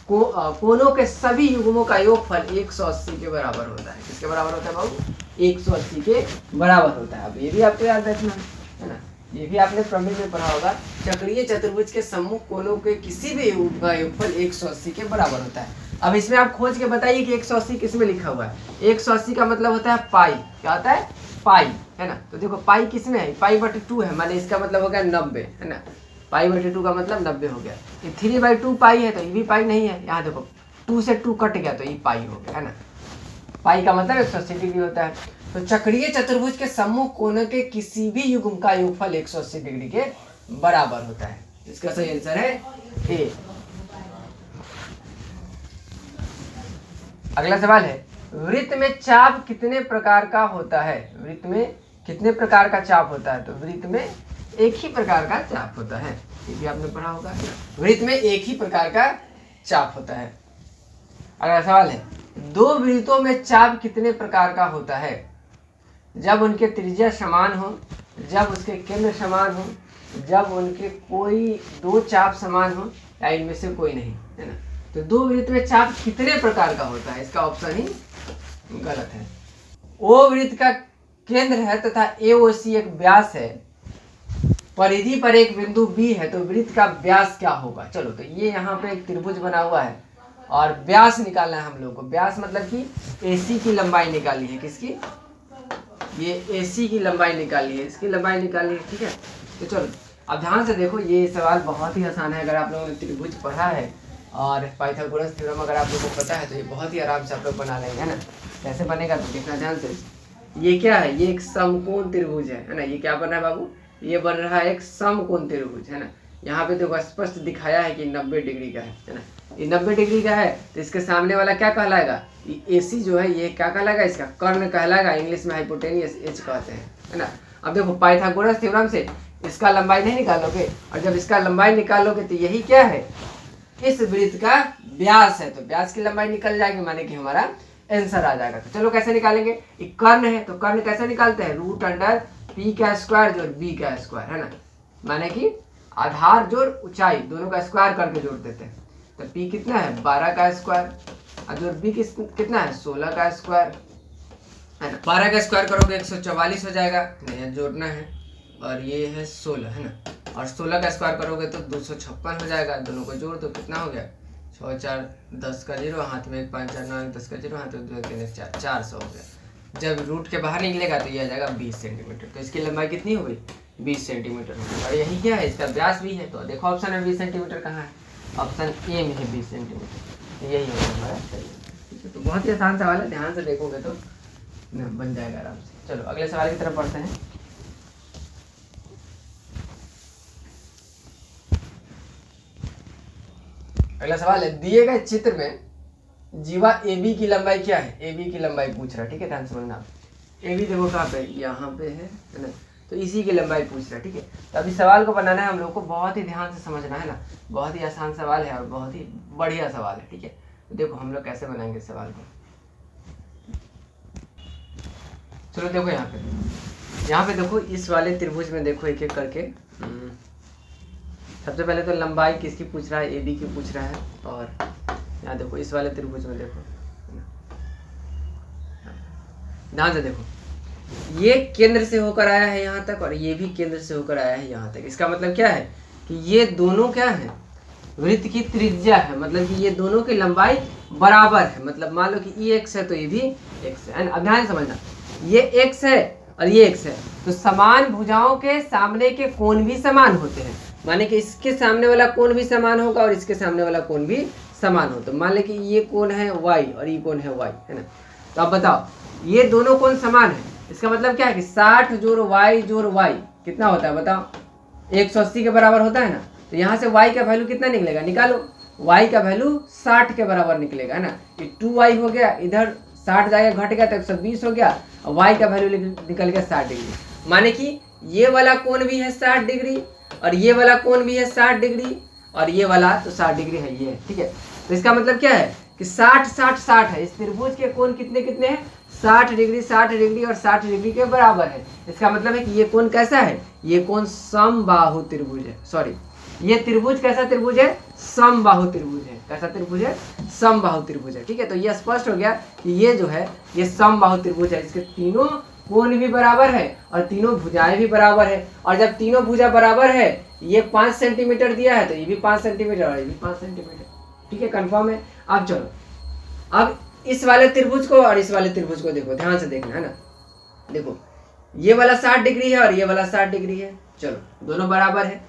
कोनों के सभी युग्मों का योगफल 180 के बराबर होता है। किसके बराबर होता है बाबू, 180 के बराबर होता है। अब ये भी आपको याद रखना है ना, ये भी आपने प्रमेय में पढ़ा होगा। चक्रीय चतुर्भुज के सम्मुख कोणों के किसी भी का योगफल 180 के बराबर होता है। अब इसमें आप खोज के बताइए कि 180 किस में लिखा हुआ है। 180 का मतलब होता है पाई। क्या होता है? पाई, है ना। तो देखो पाई किस में है? पाई बटे 2 है, माने इसका मतलब हो गया 90, है ना। पाई बटे 2 का मतलब 90 हो गया। ये 3/2 पाई है तो ये भी पाई नहीं है। यहाँ देखो 2 से 2 कट गया तो ये पाई हो गया, है ना। पाई का मतलब 180 डिग्री होता है। तो चक्रीय चतुर्भुज के सम्मुख कोनों के किसी भी युग्म का योगफल 180 डिग्री के बराबर होता है। इसका सही आंसर है ए। अगला सवाल है, वृत्त में चाप कितने प्रकार का होता है? वृत्त में कितने प्रकार का चाप होता है? तो वृत्त में एक ही प्रकार का चाप होता है। ये भी आपने पढ़ा होगा। वृत्त में एक ही प्रकार का चाप होता है। अगला सवाल है, दो वृत्तों में चाप कितने प्रकार का होता है? जब उनके त्रिज्या समान हो, जब उसके केंद्र समान हो, जब उनके कोई दो चाप समान हो, या इनमें से कोई नहीं, है ना। तो दो वृत्त में चाप कितने प्रकार का होता है? इसका ऑप्शन ही गलत है। ओ वृत्त का केंद्र है तथा AOC एक व्यास है, परिधि पर एक बिंदु B है, तो वृत्त का व्यास क्या होगा? चलो, तो ये यहाँ पे एक त्रिभुज बना हुआ है और व्यास निकालना है हम लोग को। व्यास मतलब कि AC की लंबाई निकाली है। किसकी? ये AC की लंबाई निकाली है, इसकी लंबाई निकाली है, ठीक है। तो चलो अब ध्यान से देखो, ये सवाल बहुत ही आसान है। अगर आप लोगों ने त्रिभुज पढ़ा है और पाइथागोरस थ्योरम अगर आप लोगों को पता है तो ये बहुत ही आराम से आप लोग बना लेंगे, है ना। कैसे बनेगा तो देखना ध्यान से। ये क्या है? ये एक समकोण त्रिभुज है ना। ये क्या बन रहा है बाबू? ये बन रहा है एक समकोण त्रिभुज, है ना। यहाँ पे देखो स्पष्ट दिखाया है कि 90 डिग्री का है ना। ये 90 डिग्री का है तो इसके सामने वाला क्या कहलाएगा? ये AC जो है ये क्या कहलाएगा? इसका कर्ण कहलाएगा। इंग्लिश में हाइपोटेनियस H कहते हैं, है ना। अब देखो पाइथागोरस थ्योरम से इसका लंबाई नहीं निकालोगे, और जब इसका लंबाई निकालोगे तो यही क्या है? इस वृत्त का व्यास है। तो व्यास की लंबाई निकल जाएगी, माने कि हमारा आंसर आ जाएगा। तो चलो कैसे निकालेंगे? एक कर्ण है तो कर्ण कैसे निकालते हैं? √P का स्क्वायर जोड़ B का स्क्वायर, है ना। माने कि आधार जोड़ ऊंचाई दोनों का स्क्वायर करके जोड़ देते हैं। तो P कितना है? 12 का स्क्वायर, और जोड़ B कितना है? 16 का स्क्वायर, है ना। 12 का स्क्वायर करोगे 144 हो जाएगा, नहीं जोड़ना है, और ये है 16, है ना। और 16 का स्क्वायर करोगे तो 256 हो जाएगा। दोनों को जोड़ दो, कितना हो गया? 6 4 10 का 0, हाथ में 1 5 4 9 10 का 0, हाथ में 2 3 1 4 400 हो गया। जब रूट के बाहर निकलेगा तो ये आ जाएगा 20 सेंटीमीटर। तो इसकी लंबाई कितनी हो गई? 20 सेंटीमीटर हो गई। और यही क्या है? इसका व्यास भी है। तो देखो ऑप्शन में 20 सेंटीमीटर कहाँ है? ऑप्शन ए में है 20 सेंटीमीटर। यही होगा हमारा सही। ठीक है, तो बहुत ही आसान सवाल है, ध्यान से देखोगे तो बन जाएगा आराम से। चलो अगले सवाल की तरफ बढ़ते हैं। अगला सवाल है, दिए गए चित्र में जीवा AB की लंबाई क्या है? AB की लंबाई पूछ रहा है, ठीक है। ध्यान से समझना। AB देखो कहाँ पे? यहाँ पे है ना। तो इसी की लंबाई पूछ रहा है, ठीक है। तो अभी सवाल को बनाना है हम लोग को बहुत ही ध्यान से समझना है ना। बहुत ही आसान सवाल है और बहुत ही बढ़िया सवाल है, ठीक है। तो देखो हम लोग कैसे बनाएंगे इस सवाल को। चलो देखो यहाँ पे देखो, इस वाले त्रिभुज में देखो एक एक करके। सबसे पहले तो लंबाई किसकी पूछ रहा है? AB की पूछ रहा है। और यहाँ देखो इस वाले त्रिभुज में देखो, ध्यान से देखो, ये केंद्र से होकर आया है यहाँ तक, और ये भी केंद्र से होकर आया है यहाँ तक। इसका मतलब क्या है कि ये दोनों क्या है? वृत्त की त्रिज्या है, मतलब कि ये दोनों की लंबाई बराबर है। मतलब मान लो कि ये x है तो ये भी x है। अब ध्यान समझना, ये x है और ये x है, तो समान भुजाओं के सामने के कोण भी समान होते हैं। माने कि इसके सामने वाला कोण भी समान होगा और इसके सामने वाला कोण भी समान हो। तो मान ले कि ये कोण है y और ये कोण है y, है ना। तो अब बताओ, ये दोनों कोण समान है, इसका मतलब क्या है कि 60 जोड़ y जोड़ y कितना होता है? बताओ, 180 के बराबर होता है ना। तो यहाँ से y का वैल्यू कितना निकलेगा? निकालो। y का वैल्यू 60 के बराबर निकलेगा, है ना। ये 2y हो गया, इधर 60 जाएगा घट गया तो 120 हो गया, और y का वैल्यू निकल गया 60 डिग्री। माने कि ये वाला कोण भी है 60 डिग्री, और ये वाला कोण भी है 60 डिग्री, और ये वाला तो 60 डिग्री है, ये, ठीक है। तो इसका मतलब क्या है कि 60 60 60 है। इस त्रिभुज के कोण कितने कितने हैं? 60 डिग्री 60 डिग्री और 60 डिग्री के बराबर है। इसका मतलब है कि ये कोण कैसा है? ये कोण समबाहु त्रिभुज है। सॉरी, ये त्रिभुज कैसा त्रिभुज है? समबाहु त्रिभुज है। कैसा त्रिभुज है? समबाहु त्रिभुज है, ठीक है। तो ये स्पष्ट हो गया कि ये जो है ये समबाहु त्रिभुज है। इसके तीनों कोण भी बराबर है और तीनों भुजाएं भी बराबर है। और जब तीनों भुजा बराबर है, ये 5 सेंटीमीटर दिया है तो ये भी 5 सेंटीमीटर और ये भी 5 सेंटीमीटर। ठीक है, कंफर्म है। अब चलो, अब इस वाले त्रिभुज को और इस वाले त्रिभुज को देखो, ध्यान से देखना है ना। देखो ये वाला 60 डिग्री है और ये वाला 60 डिग्री है। चलो दोनों बराबर है।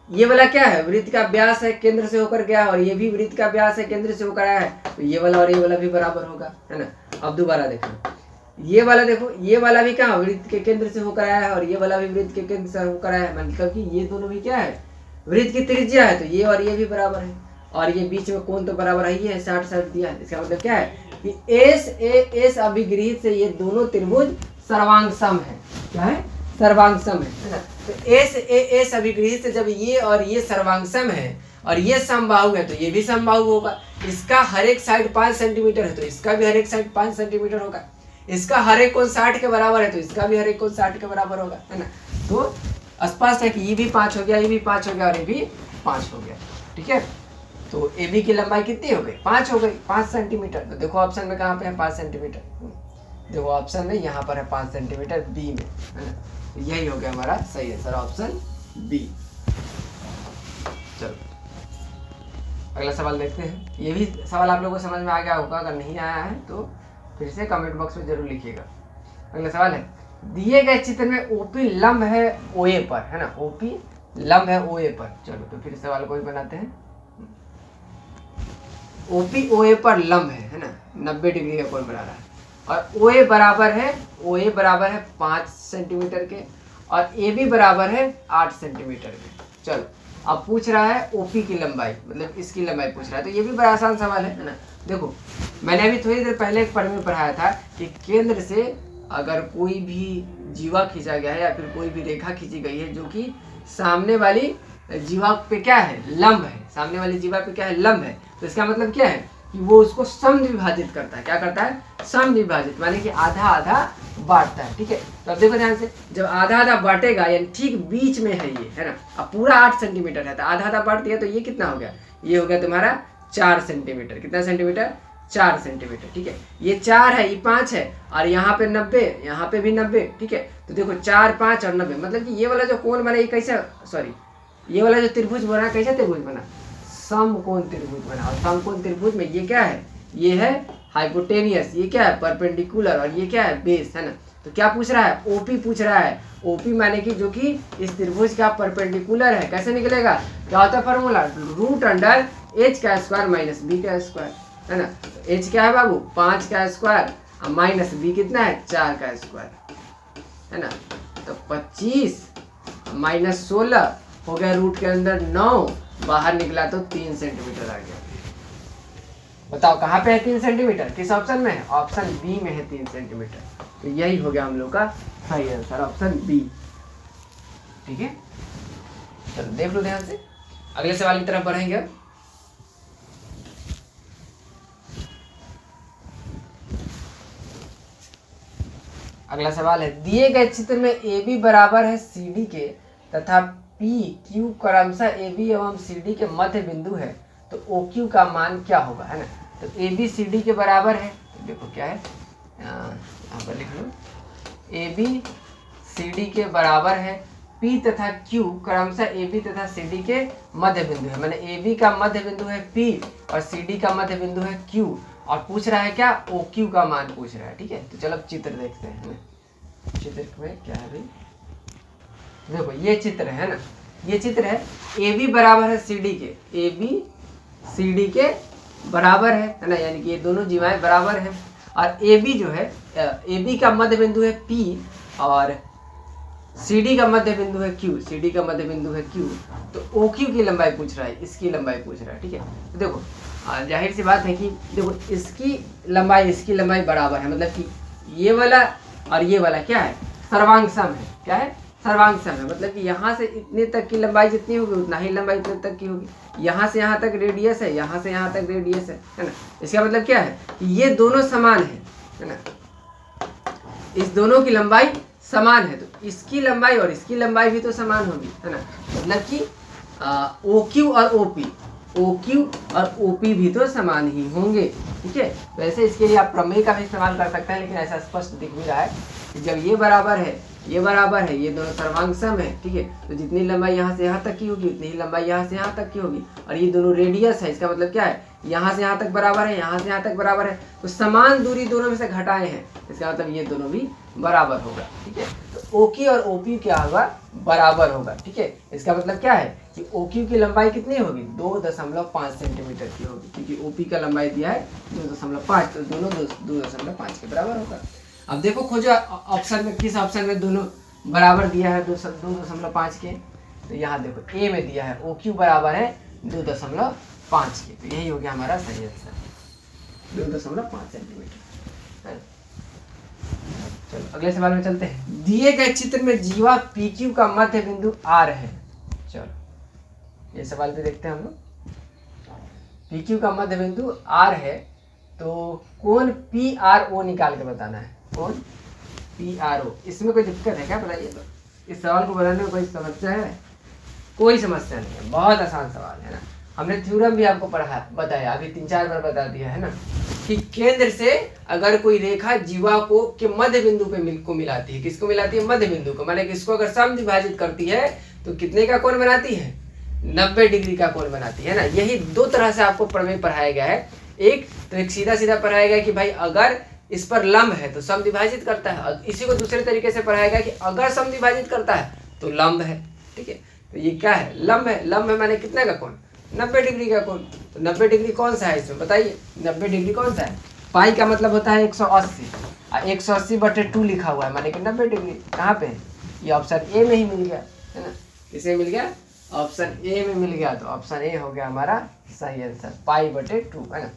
ये वाला क्या है, वृत्त का व्यास है, केंद्र से होकर गया, और ये भी वृत्त का व्यास है, केंद्र से होकर आया है, तो ये वाला और ये वाला भी बराबर होगा, है ना। अब दोबारा देखो, ये वाला देखो, ये वाला भी कहाँ वृत्त के केंद्र से होकर आया है और ये वाला भी वृत्त के केंद्र से होकर आया है, मतलब कि ये दोनों भी क्या है, वृत्त की त्रिज्या है, तो ये और ये भी बराबर है। और ये बीच में कोण तो बराबर है, ये 60 दिया है। इसका मतलब क्या है कि एस ए एस अभिगृहित से ये दोनों त्रिभुज सर्वांग सम है। क्या है, सर्वांग सम है ना। तो एस ए एस अभिगृहित से जब ये और ये सर्वांग सम है और ये समबाहु है, तो ये भी समबाहु होगा। इसका हर एक साइड 5 सेंटीमीटर है, तो इसका भी हर एक साइड 5 सेंटीमीटर होगा। इसका हर एक कोण 60 के बराबर है, तो इसका भी हर एक कोण 60 के बराबर होगा, है ना। तो स्पष्ट है कि ये भी 5 हो गया, ये भी 5 हो गया और ये भी 5 हो गया। ठीक है, तो ए बी की लंबाई कितनी हो गई, 5 हो गई, 5 सेंटीमीटर। तो देखो ऑप्शन में कहाँ पे है 5 सेंटीमीटर, देखो ऑप्शन में यहाँ पर है 5 सेंटीमीटर बी में, है ना। तो यही हो गया हमारा सही आंसर, ऑप्शन बी। चलो अगला सवाल देखते हैं। ये भी सवाल आप लोगों को समझ में आ गया होगा, अगर नहीं आया है तो फिर से कमेंट बॉक्स में जरूर लिखिएगा। अगला सवाल है, दिए गए चित्र में ओपी लंब है ओए पर, है ना, ओपी लंब है ओए पर। चलो तो फिर सवाल को ही बनाते हैं। ओपी ओए पर लंब है ना, 90 डिग्री का कोण बना रहा है, और ओए बराबर है 5 सेंटीमीटर के और ए बी बराबर है 8 सेंटीमीटर के। चलो अब पूछ रहा है ओपी की लंबाई, मतलब इसकी लंबाई पूछ रहा है। तो ये भी बड़ा आसान सवाल है ना। देखो मैंने अभी थोड़ी देर पहले एक पढ़ में पढ़ाया था कि केंद्र से अगर कोई भी जीवा खींचा गया है या फिर कोई भी रेखा खींची गई है जो कि सामने वाली जीवा पे क्या है, लंब है, सामने वाली जीवा पे क्या है, लंब है, तो इसका मतलब क्या है कि वो उसको समद्विभाजित करता है। क्या करता है, समद्विभाजित, माने कि आधा आधा बांटता है। ठीक है, तो अब देखो ध्यान से, जब आधा आधा बांटेगा यानी ठीक बीच में है ये, है ना। अब पूरा 8 सेंटीमीटर है, तो आधा आधा बांट दिया तो ये कितना हो गया, ये हो गया तुम्हारा 4 सेंटीमीटर। कितना सेंटीमीटर, 4 सेंटीमीटर। ठीक है, ये 4 है, ये 5 है, और यहाँ पे 90, यहाँ पे भी 90। ठीक है, तो देखो 4, 5 और 90, मतलब कि ये वाला जो कोण बना ये कैसा, सॉरी ये वाला जो त्रिभुज बना कैसा त्रिभुज बना, समकोण त्रिभुज बना। और समकोण त्रिभुज में ये क्या है, ये है हाइपोटेनियस, ये क्या है परपेंडिकुलर, और ये क्या है बेस, है ना। तो क्या पूछ रहा है, ओपी पूछ रहा है। ओपी माने कि जो कि इस त्रिभुज का परपेंडिकुलर है। कैसे निकलेगा, क्या होता है फॉर्मूला, रूट अंडर एच का स्क्वायर माइनस बी का स्क्वायर, है ना। तो एच क्या है बाबू, 5 का स्क्वायर और माइनस बी कितना है, 4 का स्क्वायर, है ना। तो 25 माइनस 16 हो गया, रूट के अंदर 9, बाहर निकला तो 3 सेंटीमीटर आ गया। बताओ कहाँ पे है 3 सेंटीमीटर, किस ऑप्शन में है, ऑप्शन बी में है 3 सेंटीमीटर। तो यही हो गया हम लोग का सही आंसर, ऑप्शन बी। ठीक है, चलो देख लो ध्यान से, अगले सवाल की तरफ बढ़ेंगे अब। अगला सवाल है, दिए गए चित्र में ए बी बराबर है सी डी के तथा पी क्यू क्रमशः ए बी एवं सी डी के मध्य बिंदु है, तो ओ क्यू का मान क्या होगा, है ना। तो ए बी सी डी के बराबर है, तो देखो क्या है, यहाँ पर लिख लो, ए बी सी डी के बराबर है, पी तथा क्यू क्रमशः ए बी तथा सी डी के मध्य बिंदु है, मैंने ए बी का मध्य बिंदु है पी और सी डी का मध्य बिंदु है क्यू, और पूछ रहा है क्या, ओ क्यू का मान पूछ रहा है। ठीक है, तो चलो चित्र देखते हैं, चित्र में क्या है भाई, देखो ये चित्र है ना, ये चित्र है, ए बी बराबर है सी डी के, ए बी सी डी के बराबर है ना, यानी कि ये दोनों जीवाएं बराबर हैं। और ए बी जो है, ए बी का मध्य बिंदु है पी और सी डी का मध्य बिंदु है क्यू, सी डी का मध्य बिंदु है क्यू। तो ओ क्यू की लंबाई पूछ रहा है, इसकी लंबाई पूछ रहा है। ठीक है, तो देखो जाहिर सी बात है कि देखो इसकी लंबाई बराबर है, मतलब कि ये वाला और ये वाला क्या है, सर्वांग सम है। क्या है, सर्वांग सम है, मतलब कि यहाँ से इतने तक की लंबाई जितनी होगी उतना ही लंबाई इतने तक की होगी। यहाँ से यहाँ तक रेडियस है, यहाँ से यहाँ तक रेडियस है ना। इसका मतलब क्या है कि ये दोनों समान है ना, इस दोनों की लंबाई समान है, तो इसकी लंबाई और इसकी लंबाई भी तो समान होगी, है ना। मतलब कि ओ क्यू और ओ पी OQ और OP भी तो समान ही होंगे, ठीक है। वैसे इसके लिए आप प्रमेय का भी इस्तेमाल कर सकते हैं, लेकिन ऐसा स्पष्ट दिख भी रहा है कि जब ये बराबर है, ये बराबर है, ये दोनों सर्वांग सम है, ठीक है, तो जितनी लंबाई यहाँ से यहाँ तक की होगी उतनी ही लंबाई यहाँ से यहाँ तक की होगी। और ये दोनों रेडियस है, इसका मतलब क्या है, यहाँ से यहाँ तक बराबर है, यहाँ से यहाँ तक बराबर है, तो समान दूरी दोनों में से घटाए हैं, इसका मतलब ये दोनों भी बराबर होगा, ठीक है। तो OQ और OP क्या होगा, बराबर होगा, ठीक है। इसका मतलब क्या है कि OQ की लंबाई कितनी होगी, 2.5 सेंटीमीटर की होगी, क्योंकि OP का लंबाई दिया है 2.5, तो दोनों 2.5 के बराबर होगा। अब देखो खोजो ऑप्शन में, किस ऑप्शन में दोनों बराबर दिया है 2.5 के, तो यहाँ देखो ए में दिया है OQ बराबर है 2.5 के, तो यही हो गया हमारा सही आंसर, 2.5 सेंटीमीटर है। चलो अगले सवाल में चलते हैं। दिए गए चित्र में जीवा PQ का मध्य बिंदु R है। चलो ये सवाल पे देखते हैं हम लोग। PQ का मध्य बिंदु R है, तो कौन PRO निकाल के बताना है, कौन PRO। इसमें कोई दिक्कत है क्या, बताइए तो। इस सवाल को बनाने में कोई समस्या है? कोई समस्या नहीं है, बहुत आसान सवाल है ना। हमने थ्योरम भी आपको पढ़ा बताया, अभी 3-4 बार बता दिया है ना, कि केंद्र से अगर कोई रेखा जीवा को के मध्य बिंदु पे को मिलाती है, किसको मिलाती है, मध्य बिंदु को, माने कि इसको अगर समद्विभाजित करती है तो कितने का कोण बनाती है, 90 डिग्री का कोण बनाती है ना। यही दो तरह से आपको प्रमेय पढ़ाया गया है। एक तो एक सीधा सीधा पढ़ाया गया कि भाई अगर इस पर लंब है तो समद्विभाजित करता है, और इसी को दूसरे तरीके से पढ़ाया गया कि अगर समद्विभाजित करता है तो लंब है, ठीक है। तो ये क्या है, लंब है, लंब है माने कितने का कोण, 90 डिग्री का कोण। तो 90 डिग्री कौन सा है इसमें, बताइए 90 डिग्री कौन सा है, पाई का मतलब होता है 180, 180/2 लिखा हुआ है, माने कि 90 डिग्री। कहाँ पे, ये ऑप्शन ए में ही मिल गया है ना, किसे मिल गया, ऑप्शन ए में मिल गया, तो ऑप्शन ए हो गया हमारा सही आंसर, पाई/2 है ना।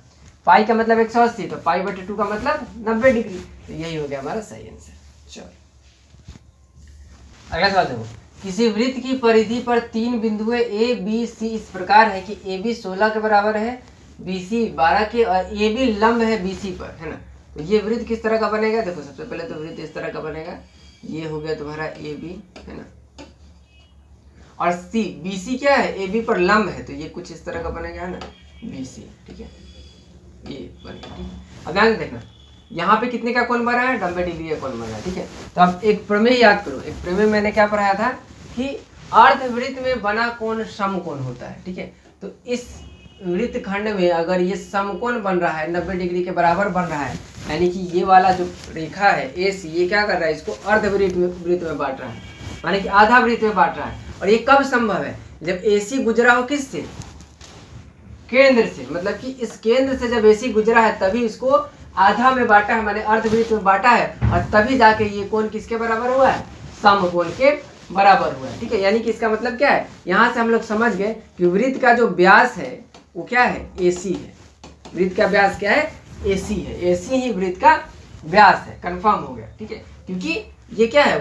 पाई का मतलब 180, तो पाई/2 का मतलब 90 डिग्री, तो यही हो गया हमारा सही आंसर। चलो अगला सवाल देखो। किसी वृत्त की परिधि पर 3 बिंदुएं A B C इस प्रकार है कि AB 16 के बराबर है, BC 12 के, और AB लंब है BC पर, है ना। तो ये वृत्त किस तरह का बनेगा, देखो सबसे पहले तो वृत्त इस तरह का बनेगा, ये हो गया तुम्हारा AB है ना, और BC क्या है, AB पर लंब है, तो ये कुछ इस तरह का बनेगा है ना, BC, ठीक है, ये बनेगा, ठीक है। अब ध्यान से देखना, यहाँ पे कितने का कोण बना है, 90 डिग्री का कोण बना है, ठीक है। तो अब एक प्रमेय याद करो, एक प्रमेय मैंने क्या पढ़ाया था कि अर्धवृत्त में बना कोण समकोण होता है, ठीक है। तो इस वृत्त खंड में अगर ये समकोण बन रहा है, 90 डिग्री के बराबर बन रहा है, यानी कि ये वाला जो रेखा है AC, ये क्या कर रहा है, इसको अर्धवृत्त में बांट रहा है, माने कि आधा वृत्त में बांट रहा है। और ये कब संभव है, जब AC गुजरा हो किससे, केंद्र से, मतलब कि इस केंद्र से जब AC गुजरा है तभी इसको आधा में बांटा है, माने अर्धवृत्त में बांटा है, और तभी जाके ये कोण किसके बराबर हुआ है, समकोण के बराबर हुआ है, ठीक है। यानी कि इसका मतलब क्या है, यहाँ से हम लोग समझ गए कि वृत्त का जो व्यास है वो क्या है, AC है। वृत्त का व्यास क्या है, AC है, AC ही वृत्त का व्यास है, कंफर्म हो गया, ठीक है। क्योंकि ये क्या है,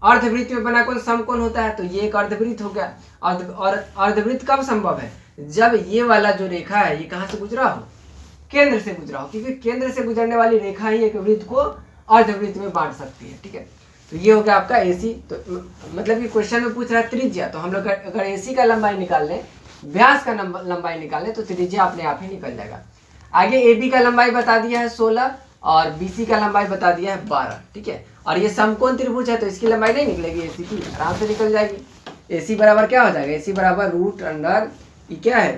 अर्धवृत्त में बना कोण समकोण होता है, तो ये एक अर्धवृत्त हो गया। और अर्धवृत्त कब संभव है, जब ये वाला जो रेखा है ये कहाँ से गुजरा हो, केंद्र से गुजरा हो, क्योंकि केंद्र से गुजरने वाली रेखा ही एक वृत्त को अर्धवृत्त में बांट सकती है, ठीक है। तो ये हो गया आपका AC। तो मतलब कि क्वेश्चन में पूछ रहा है त्रिज्या, तो हम लोग अगर AC का लंबाई निकाल लें, व्यास का लंबाई निकाल लें, तो त्रिज्या अपने आप ही निकल जाएगा। आगे AB का लंबाई बता दिया है 16 और BC का लंबाई बता दिया है 12, ठीक है। और ये समकोण त्रिभुज है, तो इसकी लंबाई नहीं निकलेगी, AC की आराम से निकल जाएगी। AC बराबर क्या हो जाएगा, AC बराबर √अंडर, ये क्या है,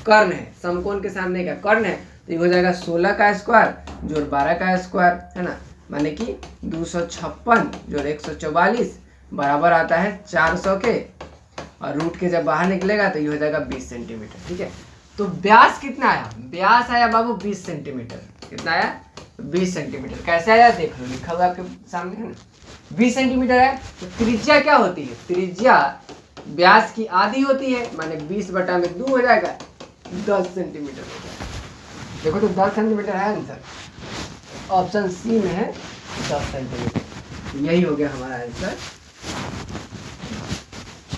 कर्ण है, समकोण के सामने का कर्ण है, तो ये हो जाएगा 16 का स्क्वायर जोड़ 12 का स्क्वायर, है ना, माने कि 256 जोड़ 144 बराबर आता है 400 के, और रूट के जब बाहर निकलेगा तो ये हो जाएगा 20 सेंटीमीटर, ठीक है। तो व्यास कितना आया, व्यास आया बाबू 20 सेंटीमीटर, कितना आया, 20 सेंटीमीटर। कैसे आया देख लो, लिखा हुआ आपके सामने है ना, 20 सेंटीमीटर है। तो त्रिज्या क्या होती है, त्रिज्या व्यास की आधी होती है, माने 20/2 हो जाएगा, 10 सेंटीमीटर हो जाएगा। देखो तो 10 सेंटीमीटर है आंसर, ऑप्शन सी में है 10 सेंटीमीटर, यही हो गया हमारा आंसर।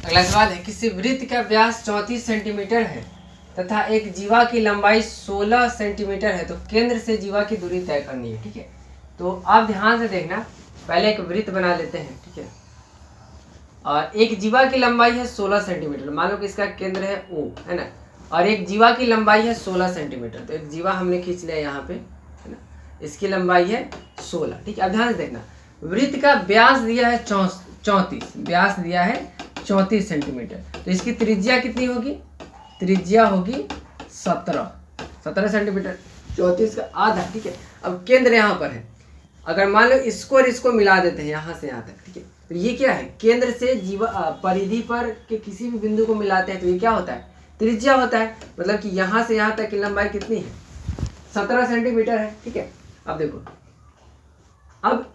अगला सवाल है, किसी वृत्त का व्यास 34 सेंटीमीटर है तथा एक जीवा की लंबाई 16 सेंटीमीटर है, तो केंद्र से जीवा की दूरी तय करनी है, ठीक है। तो आप ध्यान से देखना, पहले एक वृत्त बना लेते हैं, ठीक है। और एक जीवा की लंबाई है 16 सेंटीमीटर, मान लो कि इसका केंद्र है O, है ना, और एक जीवा की लंबाई है 16 सेंटीमीटर। तो एक जीवा हमने खींच लिया यहाँ पे, है ना, इसकी लंबाई है 16। ठीक है, अब ध्यान से देखना, वृत्त का व्यास दिया है 34, व्यास दिया है 34 सेंटीमीटर। तो इसकी त्रिज्या कितनी होगी? त्रिज्या होगी 17 सेंटीमीटर, 34 का आधा। ठीक है, अब केंद्र यहाँ पर है, अगर मान लो इसको और इसको मिला देते हैं यहाँ से यहाँ तक। ठीक है, तो ये क्या है? केंद्र से जीवा परिधि पर के किसी भी बिंदु को मिलाते हैं तो ये क्या होता है? त्रिज्या होता है। मतलब कि यहाँ से यहाँ तक की लंबाई कितनी है? 17 सेंटीमीटर है। ठीक है, अब देखो, अब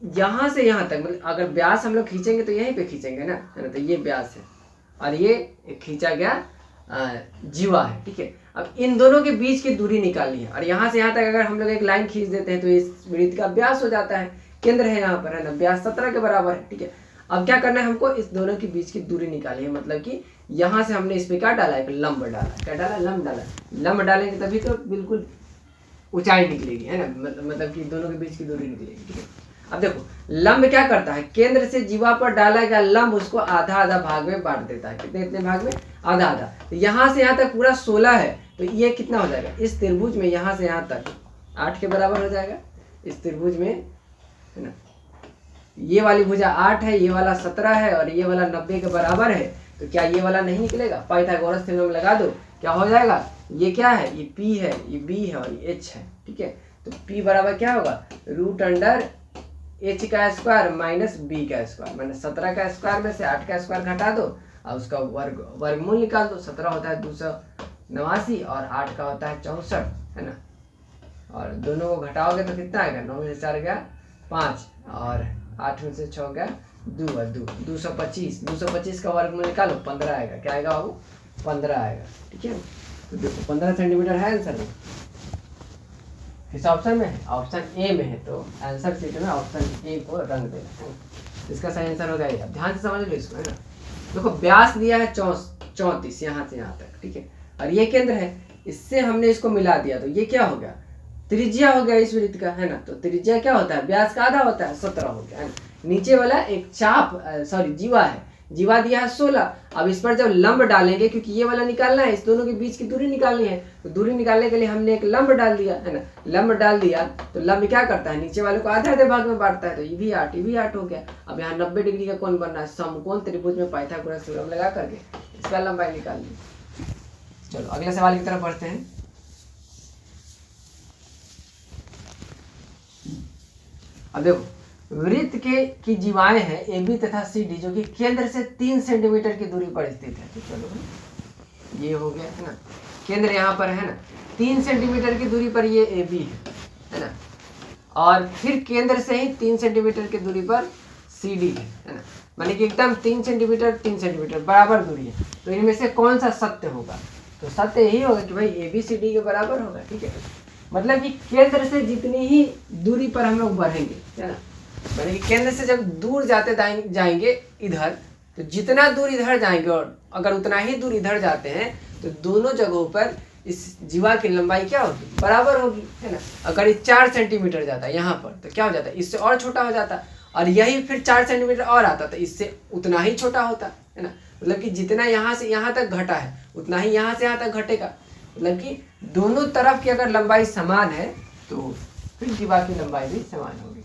यहाँ से यहाँ तक मतलब अगर व्यास हम लोग खींचेंगे तो यहीं पे खींचेंगे ना, है ना, तो ये व्यास है और ये खींचा गया जीवा है। ठीक है, अब इन दोनों के बीच की दूरी निकालनी है और यहाँ से यहाँ तक अगर हम लोग एक लाइन खींच देते हैं तो इस वृत्त का व्यास हो जाता है। केंद्र है यहाँ पर, है ना, व्यास 17 के बराबर है। ठीक है, अब क्या करना है हमको? इस दोनों के बीच की दूरी निकालनी है। मतलब कि यहाँ से हमने इस पे क्या डाला? एक लंब डाला। क्या डाला? लंब डाला। लंब डालेंगे तभी तो बिल्कुल ऊंचाई निकलेगी, है ना, मतलब कि दोनों के बीच की दूरी निकलेगी। ठीक है, अब देखो लंब क्या करता है? केंद्र से जीवा पर डाला गया लंब उसको आधा आधा भाग में बांट देता है। कितने कितने भाग में? आधा आधा। तो यहाँ से यहाँ तक पूरा 16 है, तो ये कितना हो जाएगा? इस त्रिभुज में यहाँ से यहाँ तक 8 के बराबर हो जाएगा। इस त्रिभुज में, है ना, ये वाली भुजा 8 है, ये वाला 17 है और ये वाला 90 के बराबर है। तो क्या ये वाला नहीं निकलेगा? पाइथागोरस थ्योरम लगा दो, क्या हो जाएगा? ये क्या है? ये P है, ये B है और ये H है। ठीक है, तो P बराबर क्या होगा? रूट अंडर H का स्क्वायर माइनस B का स्क्वायर। मैंने 17 का स्क्वायर में से 8 का स्क्वायर घटा दो और उसका वर्गमूल निकाल दो। 17 होता है 289 और 8 का होता है 64, है ना, और दोनों को घटाओगे तो कितना आएगा? 9 में से 4 गया 5 और 8 में से 6 गया 2 और 225 का वर्गमूल निकालो, 15 आएगा। क्या आएगा बाबू? 15 आएगा। ठीक है, तो देखो 15 सेंटीमीटर है आंसर में। किस ऑप्शन में है? ऑप्शन ए में है। तो आंसर शीट में ऑप्शन ए को रंग देना है, इसका सही आंसर होगा ये। ध्यान से समझ लो इसको, है ना। देखो व्यास दिया है 34 यहाँ से यहाँ तक। ठीक है, और ये केंद्र है, इससे हमने इसको मिला दिया तो ये क्या हो गया? त्रिज्या हो गया इस वृत्त का, है ना। तो त्रिज्या क्या होता है? व्यास का आधा होता है, 17 हो गया, है ना। नीचे वाला एक जीवा है, जीवा दिया है 16। अब इस पर जब लंब डालेंगे, क्योंकि ये वाला निकालना है, इस दोनों के बीच की दूरी निकालनी है, तो दूरी निकालने के लिए हमने एक लंब डाल दिया, है ना। लंब डाल दिया तो लंब क्या करता है? नीचे वाले को आधे आधे भाग में बांटता है। तो ये भी 8 हो गया। अब यहाँ 90 डिग्री का कोण बनना है, समकोण त्रिभुज में पाइथागोरस थ्योरम लगा करके इसका लंबाई निकाल ली। चलो अगले सवाल की तरफ बढ़ते हैं। अब देखो वृत्त की जीवाएं हैं AB तथा CD जो कि केंद्र से 3 सेंटीमीटर की दूरी पर स्थित है। तो चलो ये हो गया, है ना, केंद्र यहाँ पर है ना, 3 सेंटीमीटर की दूरी पर ये AB है ना, और फिर केंद्र से ही 3 सेंटीमीटर की दूरी पर CD है ना, माने कि एकदम 3 सेंटीमीटर बराबर दूरी है। तो इनमें से कौन सा सत्य होगा? तो सत्य यही होगा कि भाई ABCD के बराबर होगा। ठीक है, मतलब कि केंद्र से जितनी ही दूरी पर हम लोग बढ़ेंगे, है ना, माने कि केंद्र से जब दूर जाते जाएंगे इधर, तो जितना दूर इधर जाएंगे और अगर उतना ही दूर इधर जाते हैं तो दोनों जगहों पर इस जीवा की लंबाई क्या होगी? बराबर होगी, है ना। अगर ये 4 सेंटीमीटर जाता है यहाँ पर तो क्या हो जाता है? इससे और छोटा हो जाता, और यही फिर 4 सेंटीमीटर और आता तो इससे उतना ही छोटा होता, है ना। मतलब कि जितना यहाँ से यहाँ तक घटा है उतना ही यहाँ से यहाँ तक घटेगा। मतलब कि दोनों तरफ की अगर लंबाई समान है तो फिर जीवा की लंबाई भी समान होगी।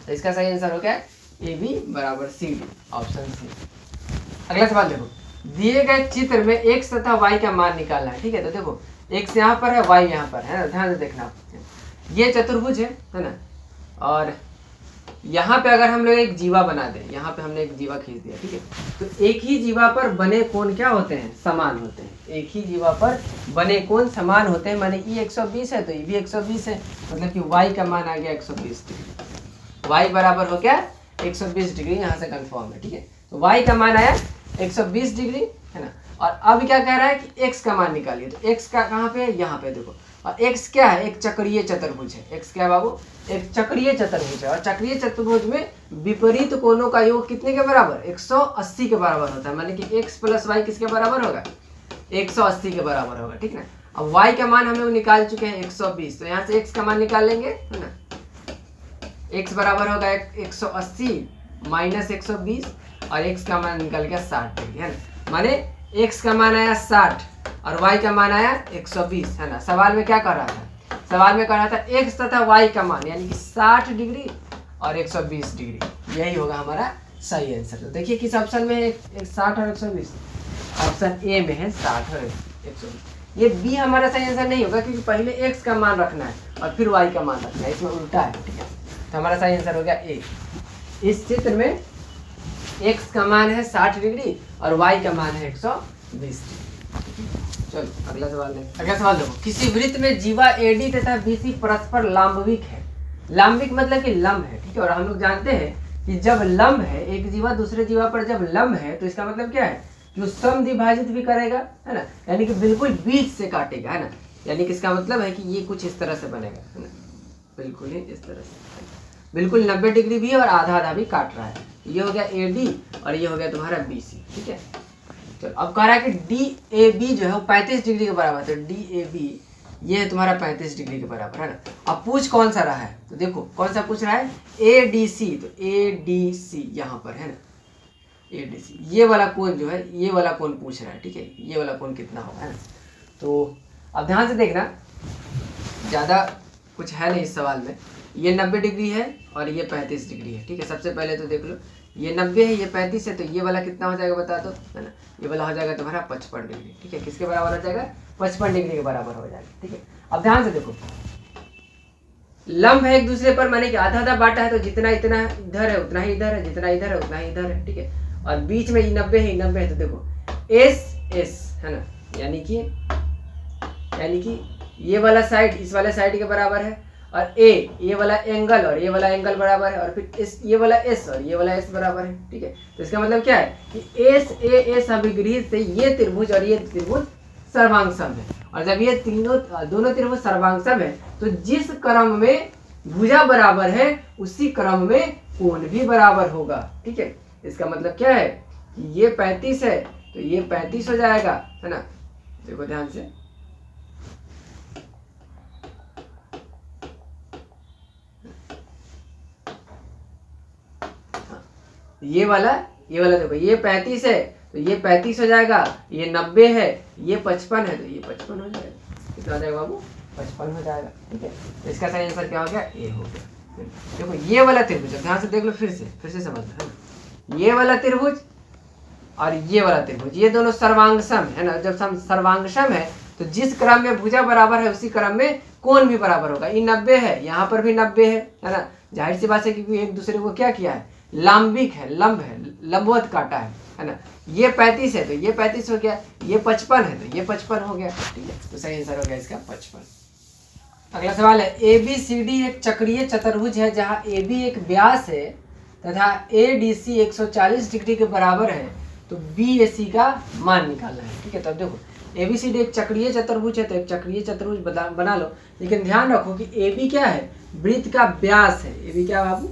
तो इसका सही आंसर हो गया AB बराबर CD, ऑप्शन सी। अगला सवाल देखो, दिए गए चित्र में x तथा y का मान निकालना है। ठीक है, तो देखो x यहाँ पर है, y यहाँ पर है ना, ध्यान से देखना। ये चतुर्भुज है ना, और यहाँ पे अगर हम लोग एक जीवा बना दें, यहाँ पे हमने एक जीवा खींच दिया। ठीक है, तो एक ही जीवा पर बने कोण क्या होते हैं? समान होते हैं। एक ही जीवा पर बने कोण समान होते हैं, माने E 120 है तो ये भी 120 है, मतलब कि y का मान आ गया 120 डिग्री। y बराबर हो गया 120 डिग्री, यहाँ से कंफर्म है। ठीक है, तो y का मान आया 120 डिग्री, है ना। और अब क्या कह रहा है कि x का मान निकालिए। तो x का कहाँ पे है? यहाँ पे देखो। और x क्या है? एक चक्रीय चतुर्भुज है। x क्या है बाबू? एक चक्रीय चतुर्भुज है, और चक्रीय चतुर्भुज में विपरीत कोणों का योग कितने के बराबर? 180 के बराबर होता है, माने कि x प्लस वाई किसके बराबर होगा? 180 के बराबर होगा। ठीक है, अब y का मान हम लोग निकाल चुके हैं 120, तो यहाँ से x का मान निकाल लेंगे, है ना। x बराबर होगा 180 माइनस 120 और x का मान निकल गया 60 डिग्री, है ना। माने x का मान आया 60 और y का मान आया 120, है ना। सवाल में क्या कर रहा था, सवाल में कर रहा था x तथा y का मान, यानी कि 60 डिग्री और 120 डिग्री, यही होगा हमारा सही आंसर। तो देखिए किस ऑप्शन में है 60 और 120, ऑप्शन ए में है 60 और 120। ये बी हमारा सही आंसर नहीं होगा, क्योंकि पहले x का मान रखना है और फिर y का मान रखना है, इसमें उल्टा है, ठीक है। तो हमारा सही आंसर हो गया ए। इस चित्र में x का मान है 60 डिग्री और y का मान है 120 डिग्री। चलो अगला सवाल देखें। अगला सवाल देखो, किसी वृत्त में जीवा AD तथा BC परस्पर लंबविक है। लंबविक मतलब कि लंब है, ठीक है। और हम लोग जानते हैं कि जब लंब है, एक जीवा दूसरे जीवा पर जब लंब है, तो इसका मतलब क्या है, जो समद्विभाजित भी करेगा, है ना, यानी कि बिल्कुल बीच से काटेगा, है ना। यानी कि इसका मतलब है कि ये कुछ इस तरह से बनेगा, है ना, बिल्कुल ही इस तरह से, बिल्कुल 90 डिग्री भी और आधा आधा भी काट रहा है। ये हो गया AD और ये हो गया तुम्हारा BC, ठीक है। चलो अब कह रहा है कि DAB जो है वो 35 डिग्री के बराबर है। तो DAB ये है तुम्हारा 35 डिग्री के बराबर, है ना। अब पूछ कौन सा रहा है, तो देखो कौन सा पूछ रहा है, ADC। तो ADC यहाँ पर है ना, ADC ये वाला कोण जो है, ये वाला कोण पूछ रहा है, ठीक है। ये वाला कोण कितना होगा, है ना। तो अब ध्यान से देखना, ज़्यादा कुछ है नहीं इस सवाल में। ये 90 डिग्री है और ये 35 डिग्री है, ठीक है। सबसे पहले तो देख लो, ये 90 है, ये 35 है, तो ये वाला कितना हो जाएगा बता दो, है ना। ये वाला हो जाएगा तुम्हारा 55 डिग्री, ठीक है। किसके बराबर हो जाएगा, 55 डिग्री के बराबर हो जाएगा, ठीक है। अब ध्यान से देखो, लंब है एक दूसरे पर, माने कि आधा आधा बांटा है, तो जितना इतना इधर है उतना ही इधर है, जितना इधर है उतना ही इधर है, ठीक है। और बीच में 90 है, 90 है, तो देखो S है ना, यानी कि ये वाला साइड इस वाले साइड के बराबर है, और ये वाला एंगल और ये वाला एंगल बराबर है, और फिर ये वाला S और ये वाला S बराबर है, ठीक है। तो इसका मतलब क्या है कि SAS अभिगृहित से ये त्रिभुज और ये त्रिभुज सर्वांगसम है। और जब ये दोनों त्रिभुज सर्वांगसम है, तो जिस क्रम में भुजा बराबर है उसी क्रम में कोण भी बराबर होगा, ठीक है। इसका मतलब क्या है कि ये 35 है तो ये 35 हो जाएगा, है ना। देखो ध्यान से, ये वाला देखो, ये 35 है तो ये 35 हो जाएगा, ये 90 है, ये 55 है, तो ये 55 हो जाएगा। कितना हो जाएगा बाबू, 55 हो जाएगा, ठीक है। तो इसका सही आंसर क्या हो गया, ए हो गया। देखो ये वाला त्रिभुज, ध्यान से देख लो, फिर से समझना, है ना। ये वाला त्रिभुज और ये वाला त्रिभुज, ये दोनों सर्वांगसम है ना। जब सर्वांगसम है तो जिस क्रम में भुजा बराबर है उसी क्रम में कोण भी बराबर होगा। ये 90 है, यहाँ पर भी 90 है ना। जाहिर सी बात है, क्योंकि एक दूसरे को क्या किया है, लंबिक है, लंब है, लंबवत काटा है ना। ये 35 है तो ये 35 हो गया, ये 55 है तो ये 55 हो गया, ठीक है। तो सही आंसर हो गया इसका 55। अगला सवाल है, ABCD एक चक्रीय चतुर्भुज है जहां AB एक व्यास है तथा ADC 140 डिग्री के बराबर है, तो BAC का मान निकालना है, ठीक है। तो अब देखो ABCD एक चक्रीय चतुर्भुज है, तो एक चक्रीय चतुर्भुज बना लो, लेकिन ध्यान रखो कि AB क्या है, वृत्त का व्यास है। AB क्या बाबू,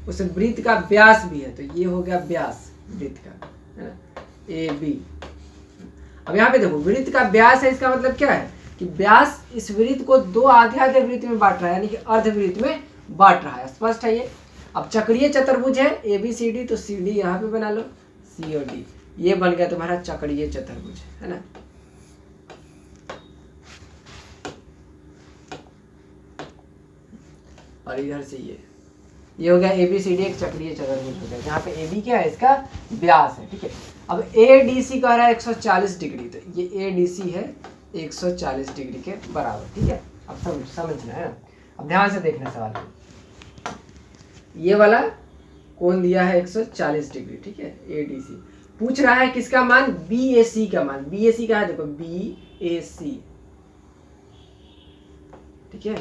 उस वृत्त का व्यास भी है, तो ये हो गया व्यास वृत्त का, है ना, AB। अब यहाँ पे देखो वृत्त का व्यास है, इसका मतलब क्या है कि व्यास इस वृत्त को दो आधे आधे वृत्त में बांट रहा है, यानी कि अर्धवृत्त में बांट रहा है, स्पष्ट है ये। अब चक्रीय चतुर्भुज है ABCD, तो CD यहाँ पे बना लो, C और D, ये बन गया तुम्हारा चक्रीय चतुर्भुज, है ना। और इधर से ये हो गया ABCD एक चक्रीय चतुर्भुज हो गया, जहाँ पे AB क्या है, इसका व्यास है, ठीक है। अब ADC कह रहा है 140 डिग्री, तो ये ADC है 140 डिग्री के बराबर, ठीक है। अब समझना है ना। अब ध्यान से देखना सवाल को, ये वाला कोण दिया है 140 डिग्री, ठीक है, ADC पूछ रहा है किसका मान, BAC का मान। BAC का है देखो, BAC, ठीक है,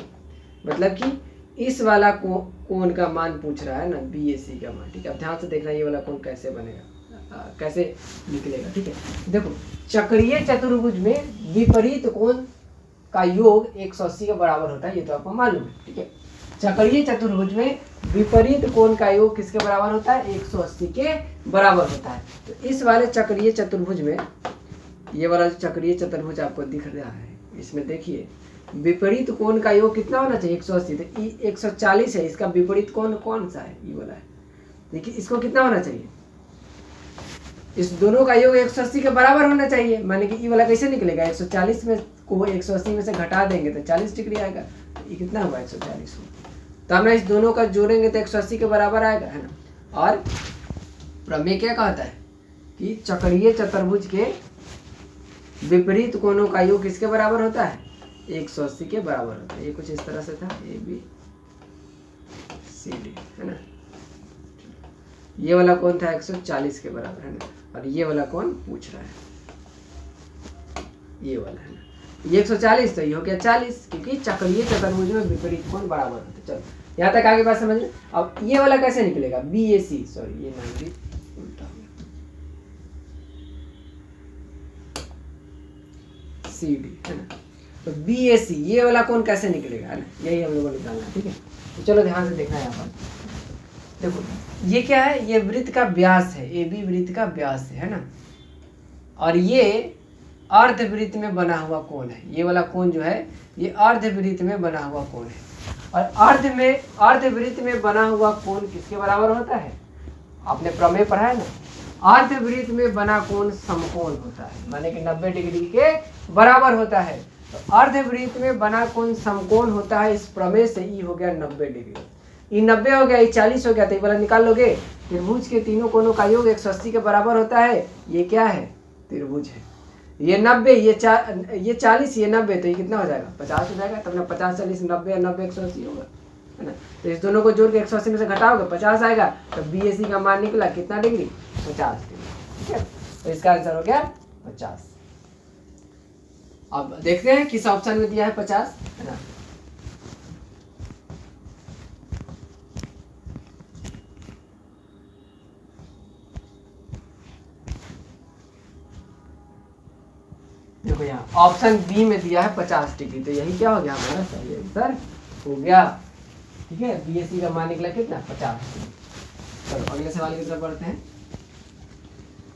मतलब कि इस वाला कोण का मान पूछ रहा है ना, BAC का मान, ठीक है। अब ध्यान से देखना ये वाला कोण कैसे बनेगा, कैसे निकलेगा, ठीक है। देखो चक्रीय चतुर्भुज में विपरीत कोण का योग 180 के बराबर होता है, ये तो आपको मालूम है, ठीक है। चक्रीय चतुर्भुज में विपरीत कोण का योग किसके बराबर होता है, 180 के बराबर होता है। तो इस वाले चक्रीय चतुर्भुज में, ये वाला चक्रीय चतुर्भुज आपको दिख रहा है, इसमें देखिए विपरीत कोण का योग कितना होना चाहिए, 180, तो 140 है, इसका विपरीत कोण कौन सा है, ये वाला है। देखिए इसको कितना होना चाहिए, इस दोनों का योग 180 के बराबर होना चाहिए। माने कि ये वाला कैसे निकलेगा, 140 में को 180 में से घटा देंगे तो 40 डिग्री आएगा। तो ये कितना हुआ, 140 हुआ। तो हम इस दोनों का जोड़ेंगे तो 180 के बराबर आएगा, है ना। और प्रमेय क्या कहता है कि चक्रीय चतुर्भुज के विपरीत कोणों का योग किसके बराबर होता है, 180 के बराबर होता है। ये कुछ इस तरह से था, ABCD, है ना। ये वाला कोण था 140 के बराबर, है ना। और ये वाला कोण पूछ रहा है, ये वाला, है ना। ये 140 तो ये हो गया 40, क्योंकि चक्रीय चतुर्भुज में विपरीत कोण बराबर होते हैं। चलो यहाँ तक आगे बात समझ लें। अब ये वाला कैसे निकलेगा, BAC, सॉरी ये नाम भी उल्टा हो गया, CD, है ना। तो BAC ये वाला कोण कैसे निकलेगा, है ना, यही हम लोगों को निकालना है, ठीक है। तो चलो ध्यान से देखना है यहाँ पर। देखो ये क्या है, ये वृत्त का व्यास है, AB वृत्त का व्यास है ना। और ये अर्धवृत्त में बना हुआ कोण है। ये वाला कोण जो है ये अर्धवृत्त में बना हुआ कोण है। और अर्धवृत्त में बना हुआ कोण किसके बराबर होता है, आपने प्रमेय पढ़ा है ना, अर्धवृत्त में बना कोण समकोण होता है, माने कि 90 डिग्री के बराबर होता है। तो अर्धवृत्त में बना कोण समकोण होता है। इस प्रमेय से ई हो गया 90 डिग्री, ये 90 हो गया, ये 40 हो गया। तो ये वाला निकाल लोगे, त्रिभुज के तीनों कोणों का योग 180 के बराबर होता है। ये क्या है, त्रिभुज है। ये 90, ये 40, ये 90, तो ये कितना हो जाएगा, 50 हो जाएगा। तब ना 50 40 90 90 180 होगा, है ना। तो इस दोनों को जोड़ के 180 में से घटाओगे 50 आएगा। तो BAC का मान निकला कितना डिग्री, 50 डिग्री, ठीक है। तो इसका आंसर हो गया 50। अब देखते हैं किस ऑप्शन में दिया है 50, है ना। देखो यहाँ ऑप्शन बी में दिया है 50 डिग्री, तो यही क्या हो गया, हमारा सही आंसर हो गया, ठीक है। BAC का मान निकला कितना, 50 डिग्री। चलो अगले सवाल की तरफ बढ़ते हैं।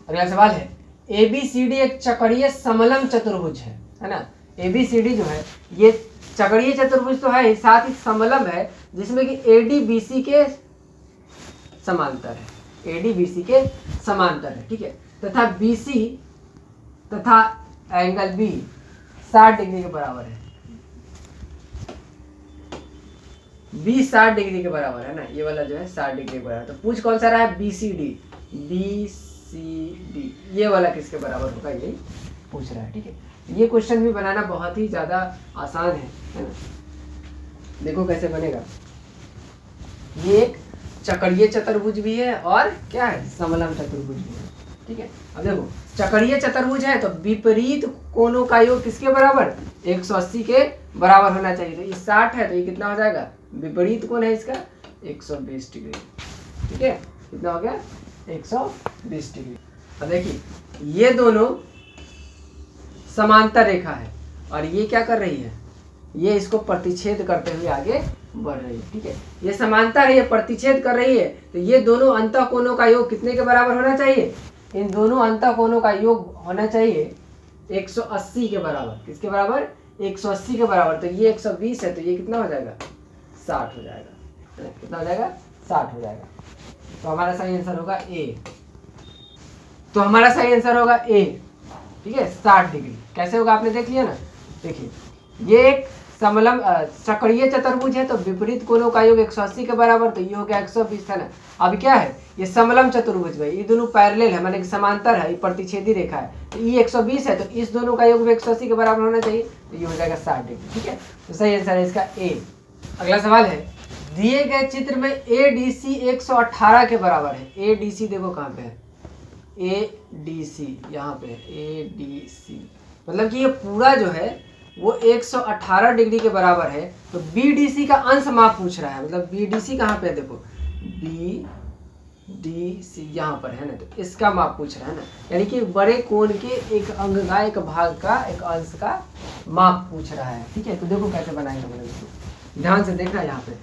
अगला सवाल है, ABCD एक चक्रीय समलंब चतुर्भुज है ना। ABCD जो है ये चक्रीय चतुर्भुज तो है, साथ ही समलंब है, जिसमें कि ADBC के समांतर है, ADBC के समांतर है, ठीक है। तथा BC तथा एंगल B 60 डिग्री के बराबर है। B 60 डिग्री के बराबर है ना, ये वाला जो है 60 डिग्री के बराबर। तो पूछ कौन सा रहा है, BCD, ये वाला किसके बराबर होगा, यही पूछ रहा है, ठीक है। ये क्वेश्चन भी बनाना बहुत ही ज्यादा आसान है ना। देखो कैसे बनेगा, ये एक चक्रीय चतुर्भुज भी है और क्या है, समलंब चतुर्भुज भी है, ठीक है। अब देखो चक्रीय चतुर्भुज है तो विपरीत कोणों का योग किसके बराबर, 180 के बराबर होना चाहिए। तो ये 60 है तो ये कितना हो जाएगा, विपरीत कोण है इसका 120 डिग्री, ठीक है। कितना हो गया, 120 डिग्री। अब देखिए ये दोनों समांतर रेखा है और ये क्या कर रही है, ये इसको प्रतिच्छेद करते हुए आगे बढ़ रही है, ठीक है। ये समांतर है, ये प्रतिच्छेद कर रही है, तो ये दोनों अंतःकोणों का योग कितने के बराबर होना चाहिए, इन दोनों अंतःकोणों का योग होना चाहिए 180 के बराबर। किसके बराबर, 180 के बराबर। तो ये 120 है तो ये कितना हो जाएगा, 60 हो जाएगा। कितना हो जाएगा, 60 हो जाएगा। तो हमारा सही आंसर होगा ए। तो हमारा सही आंसर होगा ए, ठीक है। 60 डिग्री कैसे होगा आपने देख लिया ना। देखिए ये एक समलंब चक्रीय चतुर्भुज है तो विपरीत कोणों का योग 180 के बराबर, तो ये हो गया 120 है ना। अब क्या है, ये समलंब चतुर्भुज भाई, ये दोनों पैरेलल है, माने कि समांतर है, ये प्रतिच्छेदी रेखा है। तो ये 120 है तो इस दोनों का योग भी 180 के बराबर होना चाहिए, तो ये हो जाएगा 60 डिग्री, ठीक है। तो सही आंसर है इसका ए। अगला सवाल है, दिए गए चित्र में ADC 118 के बराबर है। ADC देखो कहाँ पे है, ADC यहाँ पे है, ADC मतलब कि ये पूरा जो है वो 118 डिग्री के बराबर है। तो BDC का अंश माप पूछ रहा है, मतलब BDC कहाँ पे है, देखो BDC यहाँ पर है ना, तो इसका माप पूछ रहा है ना, यानी कि बड़े कोण के एक अंग का, एक भाग का, एक अंश का माप पूछ रहा है, ठीक है। तो देखो कैसे बनाएंगे, मतलब इसको ध्यान से देखना यहाँ पे।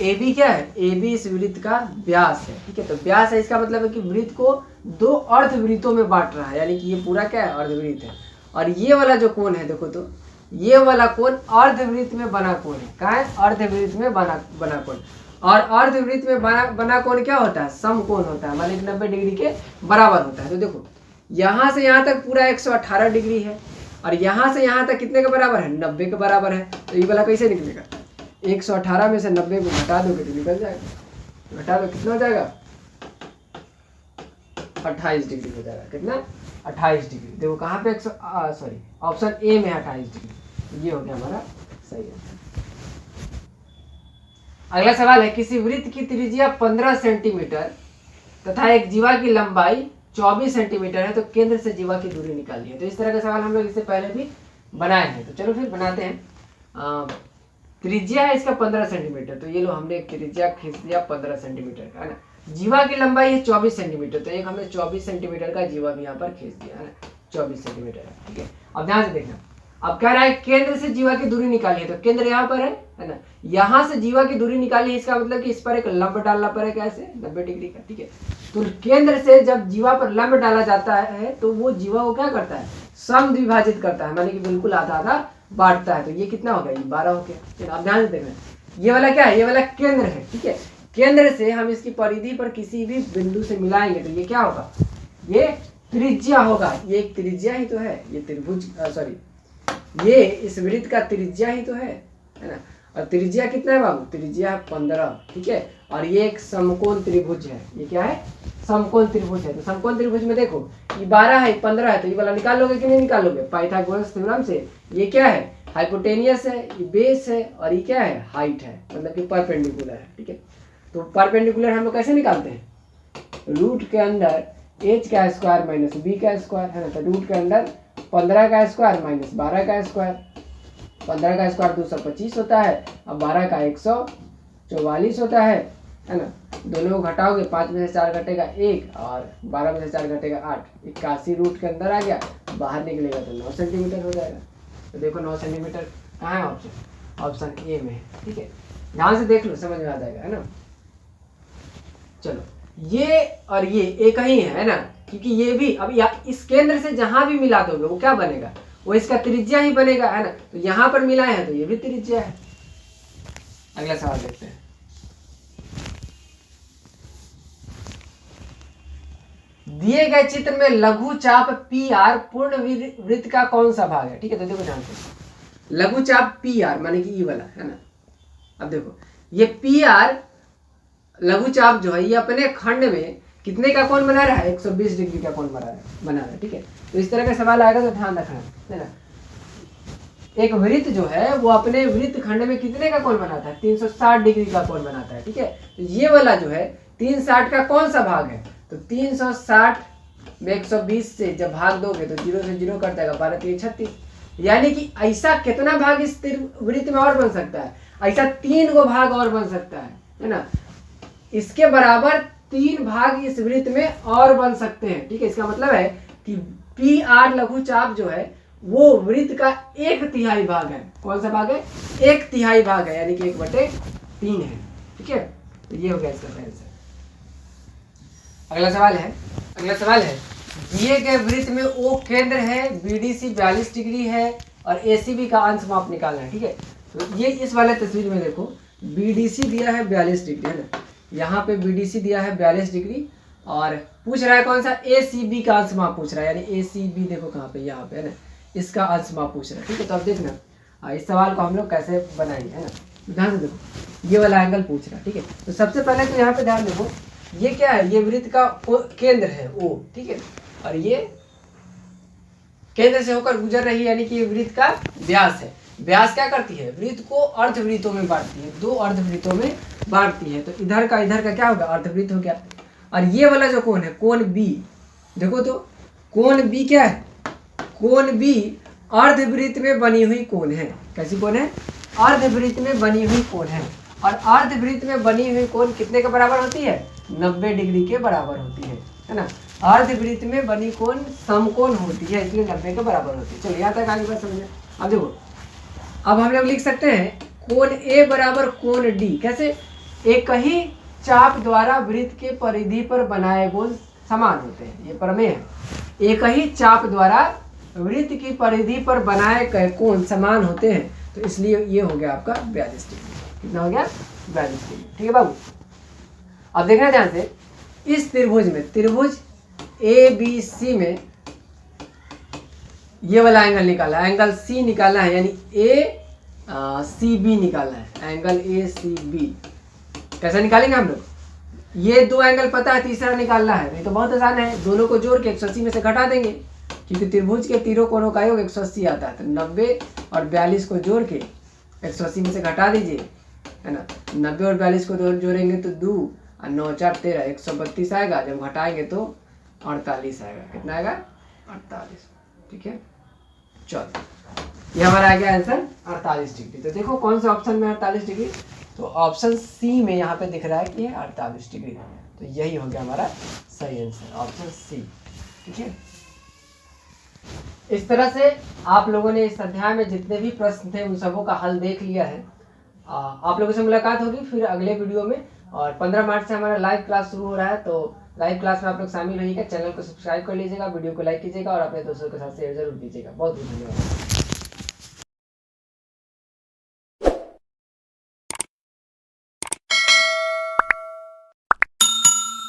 AB क्या है, AB इस वृत्त का व्यास है, ठीक है। तो व्यास है, इसका मतलब है कि वृत्त को दो अर्धवृत्तों में बांट रहा है, यानी कि ये पूरा क्या है, अर्धवृत्त है। और ये वाला जो कोण है देखो, तो ये वाला कोण अर्धवृत्त में बना कोण है। कहाँ है, अर्धवृत्त में बना कोण। और अर्धवृत्त में बना कोण क्या होता है, समकोण होता है, माने 90 डिग्री के बराबर होता है। तो देखो यहाँ से यहाँ तक पूरा 118 डिग्री है और यहाँ से यहाँ तक कितने के बराबर है, 90 के बराबर है। तो ये वाला कैसे निकलेगा, 118 में से 90 को घटा दोगे तो निकल जाएगा, घटा दो कितना हो जाएगा, 28 डिग्री हो जाएगा। कितना, 28 डिग्री। देखो कहाँ पे सॉरी ऑप्शन ए में 28 डिग्री, ये हो गया हमारा सही है। अगला सवाल है, किसी वृत्त की त्रिज्या 15 सेंटीमीटर तथा एक जीवा की लंबाई 24 सेंटीमीटर है तो केंद्र से जीवा की दूरी निकालिए। तो इस तरह का सवाल हम लोग इससे पहले भी बनाए हैं, तो चलो फिर बनाते हैं। त्रिज्या है इसका 15 सेंटीमीटर, तो ये लो हमने एक त्रिज्या खींच दिया 15 सेंटीमीटर का, है ना। जीवा की लंबाई है 24 सेंटीमीटर, तो एक हमने 24 सेंटीमीटर का जीवा भी यहाँ पर खींच दिया, है ना, 24 सेंटीमीटर, ठीक है। अब ध्यान से देखना, अब कह रहा है केंद्र से जीवा की दूरी निकालिए, तो केंद्र यहाँ पर है ना, यहाँ से जीवा की दूरी निकालिए, इसका मतलब कि इस पर एक लंब डालना पड़ेगा ऐसे 90 डिग्री का, ठीक है। तो केंद्र से जब जीवा पर लंब डाला जाता है तो वो जीवा को क्या करता है, समद्विभाजित करता है, माने कि बिल्कुल आधा आधा बांटता है। तो ये कितना हो गया, ये 12 हो गया। चलो अब ध्यान से देखना, ये वाला क्या है, ये वाला केंद्र है, ठीक है। केंद्र से हम इसकी परिधि पर किसी भी बिंदु से मिलाएंगे तो ये क्या होगा, ये त्रिज्या होगा। ये एक त्रिज्या ही तो है, ये त्रिभुज सॉरी ये इस वृत्त का त्रिज्या ही तो है ना। और त्रिज्या कितना है बाबू, त्रिज्या 15, ठीक है। और ये एक समकोण त्रिभुज है, ये क्या है, समकोण त्रिभुज है। तो समकोण त्रिभुज में देखो ये 12 है, 15 है, तो ये वाला निकाल लोगे कि नहीं निकालोगे, पाइथागोरस थ्योरम से। ये क्या है, हाइपोटेनियस है, ये बेस है, और ये क्या है, हाइट है, मतलब कि परपेंडिकुलर है, ठीक है। तो परपेंडिकुलर हम लोग कैसे निकालते हैं, रूट के अंदर h का स्क्वायर माइनस b का स्क्वायर, है ना। तो रूट के अंदर 15 का स्क्वायर माइनस 12 का स्क्वायर, 15 का स्क्वायर 225 होता है, अब 12 का 144 होता है ना। दोनों को घटाओगे, 5 में से 4 घटेगा 1 और 12 में से 4 घटेगा 8, 81 रूट के अंदर आ गया, बाहर निकलेगा तो 9 सेंटीमीटर हो जाएगा। तो देखो 9 सेंटीमीटर कहाँ है, ऑप्शन ऑप्शन ए में है, ठीक है। ध्यान से देख लो, समझ में आ जाएगा, है ना। चलो ये और ये एक ही है ना, क्योंकि ये भी अब इस केंद्र से जहां भी मिला दोगे वो क्या बनेगा, वो इसका त्रिज्या ही बनेगा, है ना। तो यहां पर मिलाए हैं तो ये भी त्रिज्या है। अगला सवाल देखते हैं, दिए गए चित्र में लघु चाप पी आर पूर्ण वृत्त का कौन सा भाग है, ठीक है। तो देखो ध्यान से, लघु चाप पी आर माने कि ई वाला, है ना। अब देखो ये पी आर लघु चाप जो है ये अपने खंड में कितने का कोण बना रहा है, 120 डिग्री का कोण बना रहा है, ठीक है। तो इस तरह का सवाल आएगा तो ध्यान रखना, है ना। एक वृत्त जो है वो अपने वृत्त खंड में कितने का कोण बनाता है, 360 डिग्री का कोण बनाता है, ठीक है। तो ये वाला जो है 360 का कौन सा भाग है, तो 360 में 120 से जब भाग दोगे तो 0 से 0 कट जाएगा, 12 3 36, यानी कि ऐसा कितना भाग इस वृत्त में और बन सकता है, ऐसा 3 गो भाग और बन सकता है ना। इसके बराबर 3 भाग इस वृत्त में और बन सकते हैं, ठीक है। इसका मतलब है कि पी आर लघु चाप जो है वो वृत्त का 1/3 भाग है। कौन सा भाग है, 1/3 भाग है, यानी कि 1/3 है, ठीक है। तो ये हो गया इसका सही आंसर। अगला सवाल है, दिए गए वृत्त में ओ केंद्र है, बीडीसी 42 डिग्री है और एसीबी का अंश माप निकालना है, ठीक है। तो ये इस वाले तस्वीर में देखो बीडीसी दिया है 42 डिग्री, है ना। यहाँ पे बीडीसी दिया है 42 डिग्री और पूछ रहा है कौन सा, एसीबी का अंश माप पूछ रहा है, यानी एसीबी देखो कहाँ पे, यहाँ पे, है ना, इसका अंश माप पूछ रहा है, ठीक है। तो अब देखना इस सवाल को हम लोग कैसे बनाएंगे, है ना। ध्यान से देखो, ये वाला एंगल पूछ रहा है, ठीक है। तो सबसे पहले तो यहाँ पे ध्यान देखो, ये क्या है, ये वृत्त का केंद्र है ओ, ठीक है। और ये केंद्र से होकर गुजर रही है, यानी कि वृत्त का व्यास है। व्यास क्या करती है, वृत्त को अर्धवृत्तों में बांटती है, 2 अर्धवृत्तों में बांटती है। तो इधर का क्या होगा, अर्धवृत्त हो गया। और ये वाला जो कोण है, कोण बी, देखो तो कोण बी क्या है, कोण बी अर्धवृत्त में बनी हुई कोण है। कैसी कोण है, अर्धवृत्त में बनी हुई कोण है। और अर्धवृत्त में बनी हुई कोण कितने के बराबर होती है, 90 डिग्री के बराबर होती है ना। अर्धवृत्त में बनी कोण समकोण होती है, इसलिए 90 के बराबर होती है। चलो यहाँ तक आगे बात समझे। अब देखो, अब हम लोग लिख सकते हैं कोण ए बराबर कोण डी। कैसे, एक ही चाप द्वारा वृत्त के परिधि पर बनाए कोण समान होते हैं, ये प्रमेय है। एक ही चाप द्वारा वृत्त की परिधि पर बनाए गए कोण समान होते हैं, तो इसलिए ये हो गया आपका 42 डिग्री। कितना हो गया, 42 डिग्री। ठीक है बाबू, अब देखना ध्यान से, इस त्रिभुज में, त्रिभुज ABC में ये वाला एंगल निकाला है, एंगल C निकालना है, यानी ACB निकालना है, एंगल ACB। कैसे निकालेंगे हम लोग? ये दो एंगल पता है, तीसरा निकालना है। ये तो बहुत आसान है, दोनों को जोड़ के 180 में से घटा देंगे, क्योंकि त्रिभुज के तीनों कोणों का योग 180 आता है। तो 90 और 42 को जोड़ के 180 में से घटा दीजिए, है ना। 90 और 42 को जोड़ेंगे तो 2 और 9 4 13, 132 आएगा। जब घटाएंगे तो 48 आएगा। कितना आएगा? 48। ठीक है, चलो ये हमारा आ गया आंसर 48 डिग्री। तो देखो कौन सा ऑप्शन में 48 डिग्री, तो ऑप्शन सी में यहाँ पे दिख रहा है कि ये 48 डिग्री। तो यही हो गया हमारा सही आंसर, ऑप्शन सी। ठीक है, इस तरह से आप लोगों ने इस अध्याय में जितने भी प्रश्न थे उन सबों का हल देख लिया है। आप लोगों से मुलाकात होगी फिर अगले वीडियो में। और 15 मार्च से हमारा लाइव क्लास शुरू हो रहा है, तो लाइव क्लास में आप लोग शामिल होइएगा। चैनल को सब्सक्राइब कर लीजिएगा, वीडियो को लाइक कीजिएगा और अपने दोस्तों के साथ शेयर जरूर कीजिएगा। बहुत बहुत धन्यवाद।